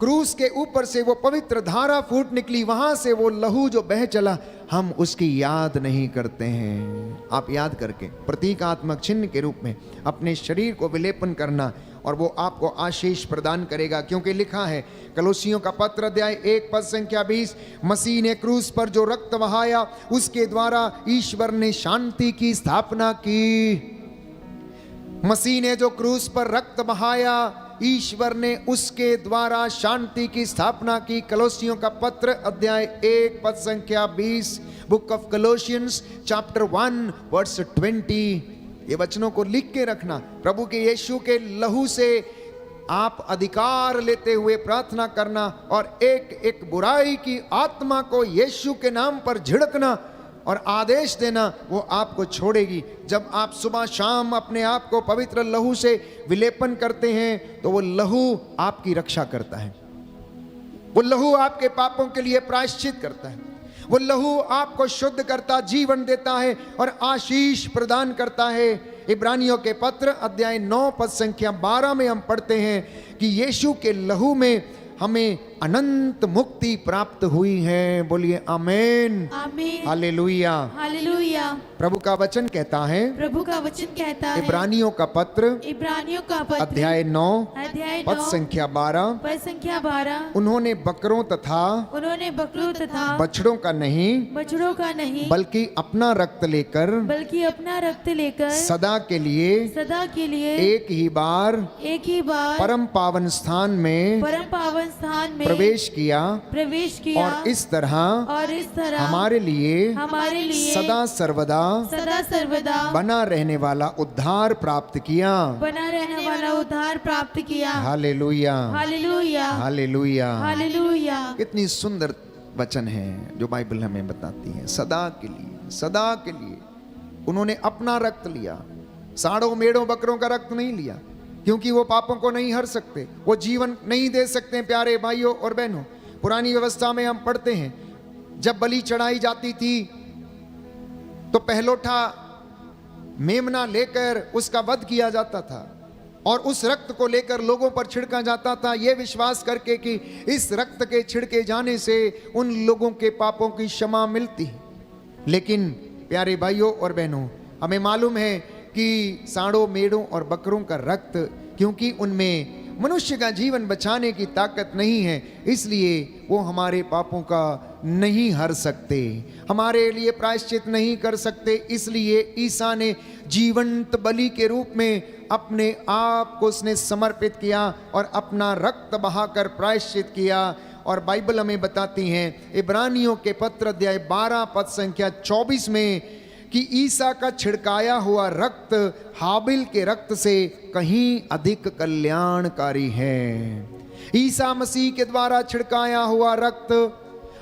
क्रूस के ऊपर से वो पवित्र धारा फूट निकली, वहां से वो लहू जो बह चला, हम उसकी याद नहीं करते हैं। आप याद करके प्रतीकात्मक चिन्ह के रूप में अपने शरीर को विलेपन करना और वो आपको आशीष प्रदान करेगा, क्योंकि लिखा है कलोसियों का पत्र अध्याय 1 पद संख्या 20, मसीह ने क्रूस पर जो रक्त बहाया उसके द्वारा ईश्वर ने शांति की स्थापना की। मसीह ने जो क्रूस पर रक्त बहाया, ईश्वर ने उसके द्वारा शांति की स्थापना की। कलोसियों का पत्र अध्याय 1 पद संख्या 20, बुक ऑफ कलोशियंस चैप्टर 1 वर्स 20। ये वचनों को लिख के रखना। प्रभु के यीशु के लहू से आप अधिकार लेते हुए प्रार्थना करना और एक एक बुराई की आत्मा को यीशु के नाम पर झिड़कना और आदेश देना, वो आपको छोड़ेगी। जब आप सुबह शाम अपने आप को पवित्र लहू से विलेपन करते हैं तो वो लहू आपकी रक्षा करता है, वो लहू आपके पापों के लिए प्रायश्चित करता है, वो लहू आपको शुद्ध करता, जीवन देता है और आशीष प्रदान करता है। इब्रानियों के पत्र अध्याय 9 पद संख्या 12 में हम पढ़ते हैं कि यीशु के लहू में हमें अनंत मुक्ति प्राप्त हुई है। बोलिए आमीन, आमीन, हालेलुया। हालेलुया। प्रभु का वचन कहता है, प्रभु का वचन कहता है, इब्रानियों का पत्र इब्रानियों का पत्र अध्याय 9 अध्याय पद 9 संख्या 12, पद संख्या 12, उन्होंने बकरों तथा उन्होंने बकरों तथा बछड़ों का नहीं बछड़ों का नहीं बल्कि अपना रक्त लेकर बल्कि अपना रक्त लेकर सदा के लिए एक ही बार परम पावन स्थान में प्रवेश किया और इस तरह हमारे लिए सदा सर्वदा बना रहने वाला उद्धार प्राप्त किया। Hallelujah, hallelujah, hallelujah, hallelujah. कितनी सुंदर वचन है जो बाइबल हमें बताती है। सदा के लिए उन्होंने अपना रक्त लिया, साड़ों मेढ़ों बकरों का रक्त नहीं लिया, क्योंकि वो पापों को नहीं हर सकते, वो जीवन नहीं दे सकते। प्यारे भाइयों और बहनों, पुरानी व्यवस्था में हम पढ़ते हैं जब बलि चढ़ाई जाती थी तो पहलोठा मेमना लेकर उसका वध किया जाता था और उस रक्त को लेकर लोगों पर छिड़का जाता था, यह विश्वास करके कि इस रक्त के छिड़के जाने से उन लोगों के पापों की क्षमा मिलती है। लेकिन प्यारे भाइयों और बहनों, हमें मालूम है कि साड़ों मेढ़ों और बकरों का रक्त, क्योंकि उनमें मनुष्य का जीवन बचाने की ताकत नहीं है, इसलिए वो हमारे पापों का नहीं हर सकते, हमारे लिए प्रायश्चित नहीं कर सकते। इसलिए ईसा ने जीवंत बलि के रूप में अपने आप को उसने समर्पित किया और अपना रक्त बहाकर प्रायश्चित किया। और बाइबल हमें बताती है इब्रानियों के पत्र अध्याय 12 पद संख्या 24 में कि ईसा का छिड़काया हुआ रक्त हाबिल के रक्त से कहीं अधिक कल्याणकारी है। ईसा मसीह के द्वारा छिड़काया हुआ रक्त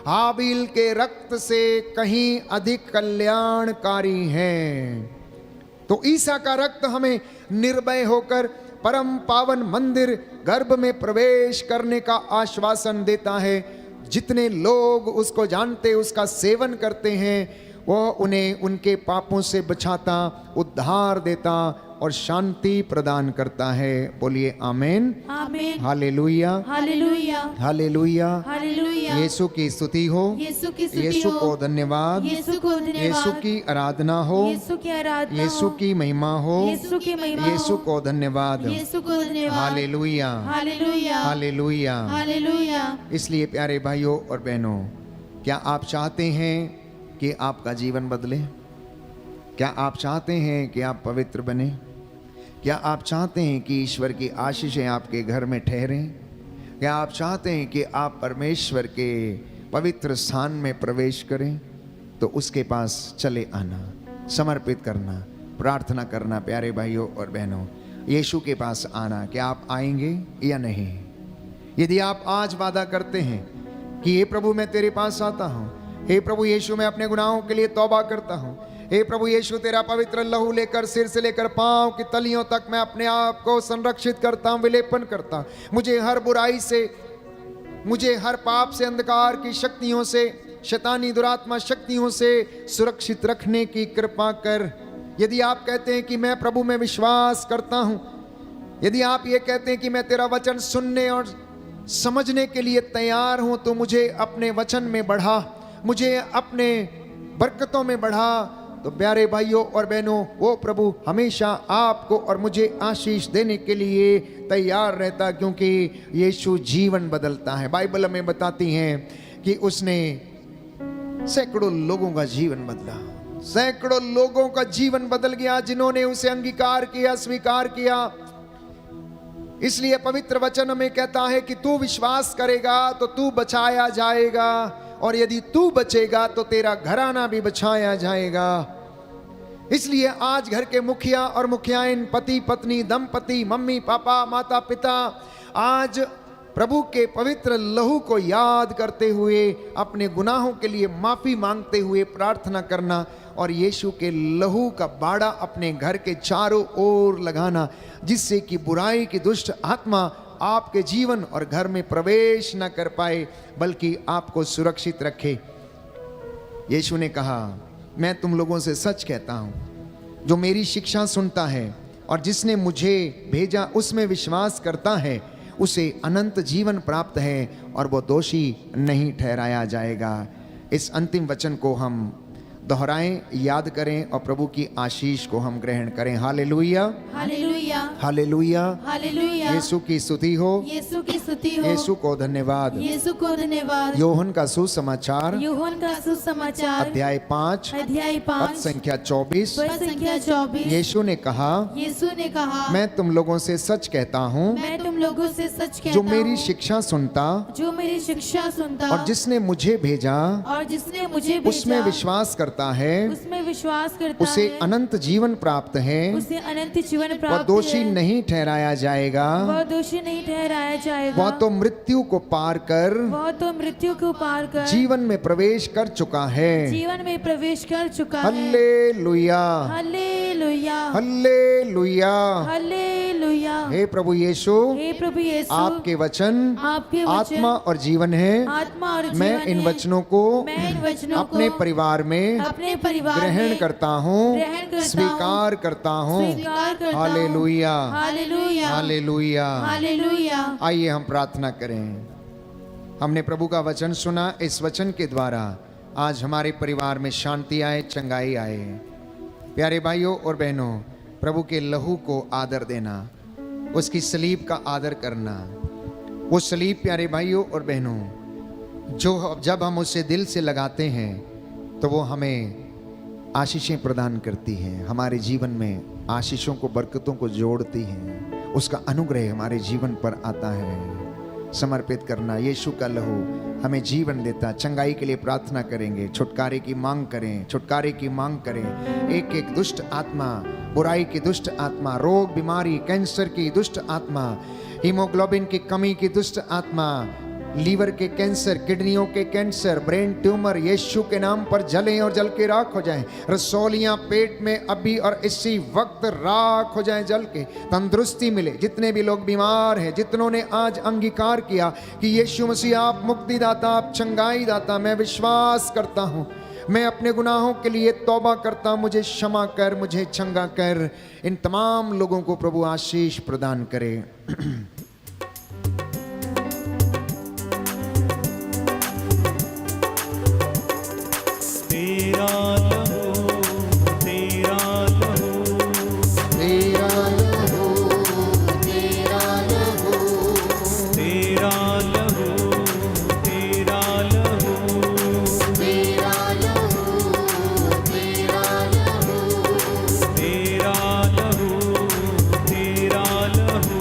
हाबिल के रक्त से कहीं अधिक कल्याणकारी है। तो ईसा का रक्त हमें निर्भय होकर परम पावन मंदिर गर्भ में प्रवेश करने का आश्वासन देता है। जितने लोग उसको जानते, उसका सेवन करते हैं, वो उन्हें उनके पापों से बचाता, उद्धार देता और शांति प्रदान करता है। बोलिए आमीन, आमीन, hallelujah, hallelujah, hallelujah, hallelujah. Yeshu की स्तुति हो, यीशु को धन्यवाद, यीशु की आराधना हो, यीशु की महिमा हो, यीशु को धन्यवाद, हालेलुया, हालेलुया, हालेलुया, हालेलुया। इसलिए प्यारे भाइयों और बहनों, क्या आप चाहते हैं कि आपका जीवन बदले? क्या आप चाहते हैं कि आप पवित्र बने? क्या आप चाहते हैं कि ईश्वर की आशीषें आपके घर में ठहरें? क्या आप चाहते हैं कि आप परमेश्वर के पवित्र स्थान में प्रवेश करें? तो उसके पास चले आना, समर्पित करना, प्रार्थना करना। प्यारे भाइयों और बहनों, यीशु के पास आना। क्या आप आएंगे या नहीं? यदि आप आज वादा करते हैं कि हे प्रभु मैं तेरे पास आता हूँ, हे प्रभु यीशु मैं अपने गुनाहों के लिए तौबा करता हूँ, हे प्रभु यीशु तेरा पवित्र लहू लेकर सिर से लेकर पांव की तलियों तक मैं अपने आप को संरक्षित करता हूँ, विलेपन करता हूँ, मुझे हर बुराई से, मुझे हर पाप से, अंधकार की शक्तियों से, शैतानी दुरात्मा शक्तियों से सुरक्षित रखने की कृपा कर। यदि आप कहते हैं कि मैं प्रभु में विश्वास करता हूँ, यदि आप ये कहते हैं कि मैं तेरा वचन सुनने और समझने के लिए तैयार हूँ, तो मुझे अपने वचन में बढ़ा, मुझे अपने बरकतों में बढ़ा। तो प्यारे भाइयों और बहनों, वो प्रभु हमेशा आपको और मुझे आशीष देने के लिए तैयार रहता, क्योंकि यीशु जीवन बदलता है। बाइबल हमें बताती है कि उसने सैकड़ों लोगों का जीवन बदला, सैकड़ों लोगों का जीवन बदल गया जिन्होंने उसे अंगीकार किया, स्वीकार किया। इसलिए पवित्र वचन में कहता है कि तू विश्वास करेगा तो तू बचाया जाएगा, और यदि तू बचेगा तो तेरा घराना भी बचाया जाएगा। इसलिए आज घर के मुखिया और मुखियाइन, पति पत्नी, दंपति, मम्मी पापा, माता पिता, आज प्रभु के पवित्र लहू को याद करते हुए, अपने गुनाहों के लिए माफी मांगते हुए प्रार्थना करना और यीशु के लहू का बाड़ा अपने घर के चारों ओर लगाना, जिससे कि बुराई की दुष्ट आत्मा आपके जीवन और घर में प्रवेश न कर पाए, बल्कि आपको सुरक्षित रखे। यीशु ने कहा, मैं तुम लोगों से सच कहता हूं जो मेरी शिक्षा सुनता है और जिसने मुझे भेजा उसमें विश्वास करता है उसे अनंत जीवन प्राप्त है और वो दोषी नहीं ठहराया जाएगा। इस अंतिम वचन को हम दोहराएं, याद करें और प्रभु की आशीष को हम ग्रहण करें। Hallelujah, hallelujah, hallelujah, hallelujah. Yeshu की स्तुति हो, यीशु की स्तुति हो, यीशु को धन्यवाद। यीशु को धन्यवाद। यूहन्ना का सुसमाचार यूहन्ना का सुसमाचार अध्याय 5 अध्याय पद 5 संख्या 24। पद संख्या 24। यीशु ने कहा, यीशु ने कहा, मैं तुम लोगों से सच कहता हूँ, मैं तुम लोगों से सच कहता जो हूँ, मेरी शिक्षा सुनता जो मेरी शिक्षा सुनता और जिसने मुझे भेजा और जिसने मुझे भेजा उसमें विश्वास करता है उसमें विश्वास करता उसे है, अनंत जीवन प्राप्त है, उसे अनंत जीवन वह प्राप्त दोषी है। नहीं ठहराया जाएगा, वह दोषी नहीं ठहराया जाएगा। वह तो मृत्यु को पार कर वह तो मृत्यु को पार कर जीवन में प्रवेश कर चुका है। जीवन में प्रवेश कर चुका है। Hallelujah, hallelujah, hallelujah. हालेलुया। हे प्रभु यीशु, हे प्रभु यीशु, आपके वचन आपके वचन आत्मा और जीवन है। आत्मा और मैं जीवन इन है। वचनों को मैं इन वचनों अपने को परिवार में अपने परिवार ग्रहण में करता हूँ, ग्रहण करता स्वीकार करता हूँ। स्वीकार करता हूँ। Hallelujah, hallelujah, hallelujah. हालेलुया। आइए हम प्रार्थना करें। हमने प्रभु का वचन सुना, इस वचन के द्वारा आज हमारे परिवार में शांति आए, चंगाई आए। प्यारे भाइयों और बहनों, प्रभु के लहू को आदर देना, उसकी सलीब का आदर करना। वो सलीब प्यारे भाइयों और बहनों, जो जब हम उसे दिल से लगाते हैं तो वो हमें आशीषें प्रदान करती हैं, हमारे जीवन में आशीषों को, बरकतों को जोड़ती हैं। उसका अनुग्रह हमारे जीवन पर आता है। समर्पित करना, यीशु का लहू हमें जीवन देता। चंगाई के लिए प्रार्थना करेंगे, छुटकारे की मांग करें, छुटकारे की मांग करें। एक एक दुष्ट आत्मा, बुराई की दुष्ट आत्मा, रोग बीमारी, कैंसर की दुष्ट आत्मा, हीमोग्लोबिन की कमी की दुष्ट आत्मा, लीवर के कैंसर, किडनियों के कैंसर, ब्रेन ट्यूमर, यीशु के नाम पर जलें और जल के राख हो जाएं। रसौलियां पेट में अभी और इसी वक्त राख हो जाएं, जल के तंदुरुस्ती मिले। जितने भी लोग बीमार हैं, जितनों ने आज अंगीकार किया कि यीशु मसीह आप मुक्तिदाता, आप चंगाई दाता, मैं विश्वास करता हूँ, मैं अपने गुनाहों के लिए तौबा करता हूँ, मुझे क्षमा कर, मुझे चंगा कर। इन तमाम लोगों को प्रभु आशीष प्रदान करे। तेरा लहू, तेरा लहू, तेरा लहू, तेरा लहू, तेरा लहू, तेरा लहू, तेरा लहू, तेरा लहू, तेरा लहू, तेरा लहू,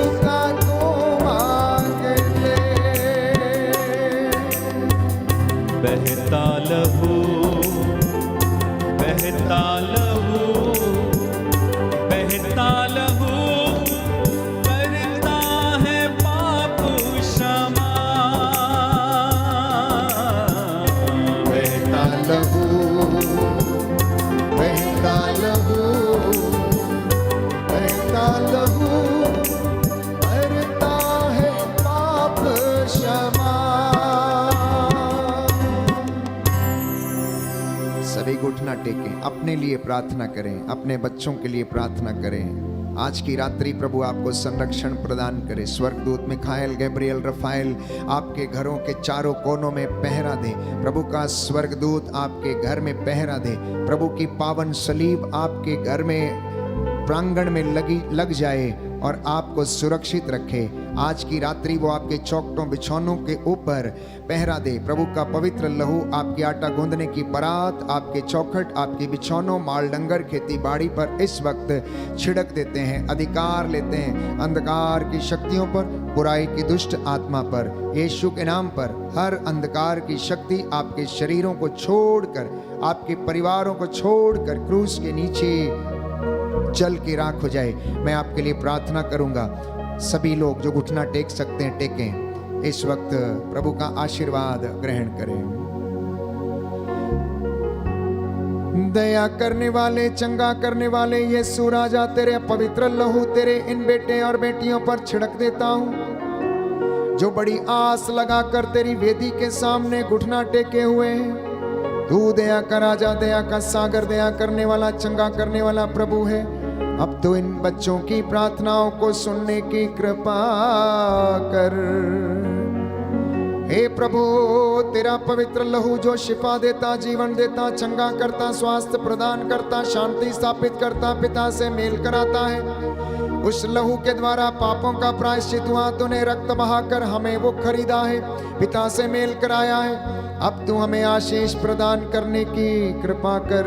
टेकें, अपने लिए प्रार्थना करें, अपने बच्चों के लिए प्रार्थना करें। आज की रात्रि प्रभु आपको संरक्षण प्रदान करे। स्वर्गदूत मिखाएल, गैब्रियल, रफाएल आपके घरों के चारों कोनों में पहरा दे। प्रभु का स्वर्गदूत आपके घर में पहरा दे। प्रभु की पावन सलीब आपके घर में प्रांगण में लग जाए और आपको सुरक्षित रखे। आज की रात्रि वो आपके चौखटों बिछौनों के ऊपर पहरा दे। प्रभु का पवित्र लहू आपकी आटा गूंदने की परात, आपके चौखट, आपके बिछौनों, माल डंगर, खेती बाड़ी पर इस वक्त छिड़क देते हैं। अधिकार लेते हैं अंधकार की शक्तियों पर, बुराई की दुष्ट आत्मा पर, यीशु के नाम पर। हर अंधकार की शक्ति आपके शरीरों को छोड़कर, आपके परिवारों को छोड़कर क्रूस के नीचे जल की राख हो जाए। मैं आपके लिए प्रार्थना करूंगा। सभी लोग जो घुटना टेक सकते हैं टेकें। इस वक्त प्रभु का आशीर्वाद ग्रहण करें। दया करने वाले, चंगा करने वाले यीशु राजा, तेरे पवित्र लहू तेरे इन बेटे और बेटियों पर छिड़क देता हूं, जो बड़ी आस लगाकर तेरी वेदी के सामने घुटना टेके हुए हैं। तू दया का राजा, दया का सागर, दया करने वाला, चंगा करने वाला प्रभु है। अब तो इन बच्चों की प्रार्थनाओं को सुनने की कृपा कर। हे प्रभु, तेरा पवित्र लहू जो शिफा देता, जीवन देता, चंगा करता, स्वास्थ्य प्रदान करता, शांति स्थापित करता, पिता से मेल कराता है, उस लहू के द्वारा पापों का प्रायश्चित हुआ। तूने रक्त बहाकर हमें वो खरीदा है, पिता से मेल कराया है। अब तू हमें आशीष प्रदान करने की कृपा कर।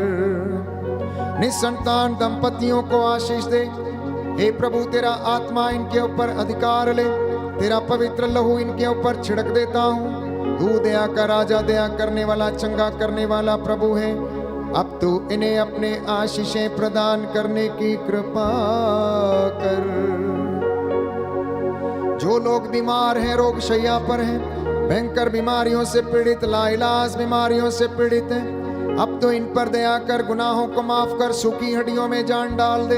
निसंतान दंपतियों को आशीष दे। हे प्रभु, तेरा आत्मा इनके ऊपर अधिकार ले। तेरा पवित्र लहू इनके ऊपर छिड़क देता हूँ। तू दया का राजा, दया करने वाला, चंगा करने वाला प्रभु है। अब तू इन्हें अपने आशीषें प्रदान करने की कृपा कर। जो लोग बीमार हैं, रोग शैया पर हैं, भयंकर बीमारियों से पीड़ित, लाइलाज बीमारियों से पीड़ित हैं, अब तो इन पर दया कर, गुनाहों को माफ कर, सूखी हड्डियों में जान डाल दे।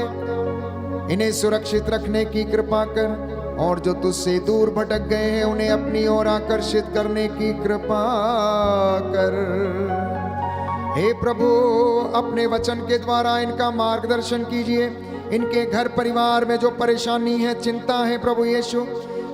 इन्हें सुरक्षित रखने की कृपा कर। और जो तुझसे दूर भटक गए हैं, उन्हें अपनी ओर आकर्षित करने की कृपा कर। हे प्रभु, अपने वचन के द्वारा इनका मार्गदर्शन कीजिए। इनके घर परिवार में जो परेशानी है, चिंता है, प्रभु यीशु,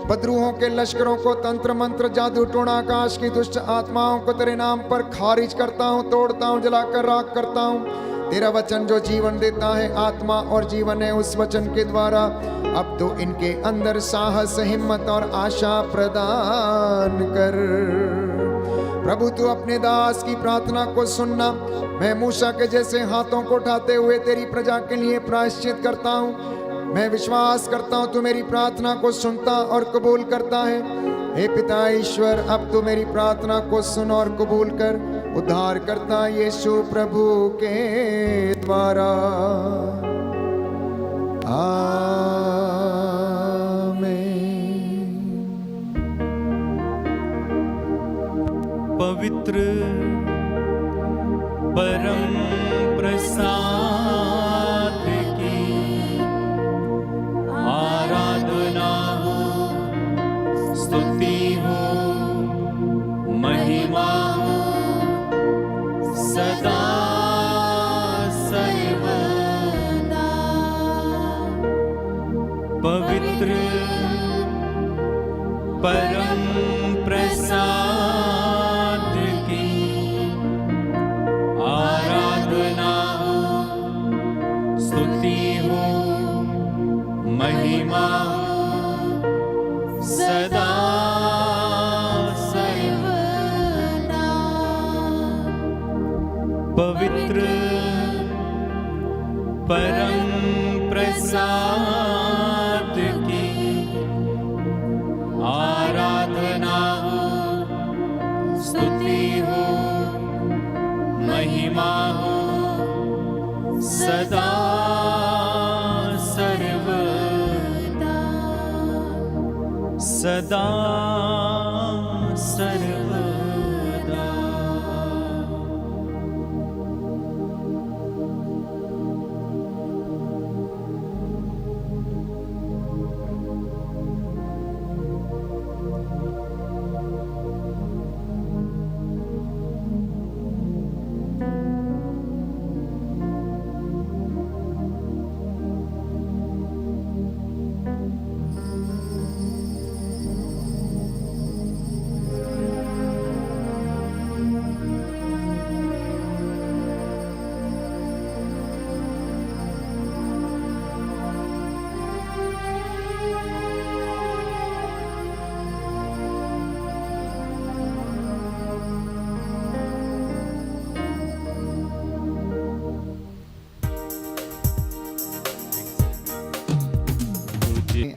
बदरूहों के लश्करों को, तंत्र मंत्र, जादू टोना, आकाश की दुष्ट आत्माओं को तेरे नाम पर खारिज करता हूँ, तोड़ता हूँ, जलाकर राख करता हूँ। तेरा वचन जो जीवन देता है, आत्मा और जीवन है, उस वचन के द्वारा अब तो इनके अंदर साहस, हिम्मत और आशा प्रदान कर। प्रभु, तू अपने दास की प्रार्थना को सुनना। मैं मूसा के जैसे हाथों को उठाते हुए तेरी प्रजा के लिए प्रायश्चित करता हूँ। मैं विश्वास करता हूँ तू मेरी प्रार्थना को सुनता और कबूल करता है। हे पिता ईश्वर, अब तू मेरी प्रार्थना को सुन और कबूल कर। उद्धार करता यीशु प्रभु के द्वारा, आमीन। पवित्र परम प्रसाद की आराधना हो, स्तुति हो, महिमा हो सदा सर्वदा। पवित्र परम प्रसाद की आराधना हो, स्तुति हो, महिमा हो सदा सर्वदा। पवित्र परम प्रसाद की आराधना हो, स्तुति हो, महिमा हो सदा सर्वदा, सदा सर्वदा।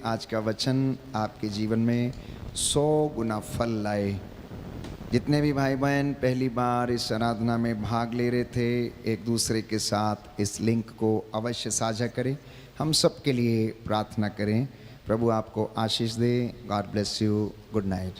आज का वचन आपके जीवन में 100 गुना फल लाए। जितने भी भाई बहन पहली बार इस आराधना में भाग ले रहे थे, एक दूसरे के साथ इस लिंक को अवश्य साझा करें। हम सब के लिए प्रार्थना करें। प्रभु आपको आशीष दे। God bless you. Good night.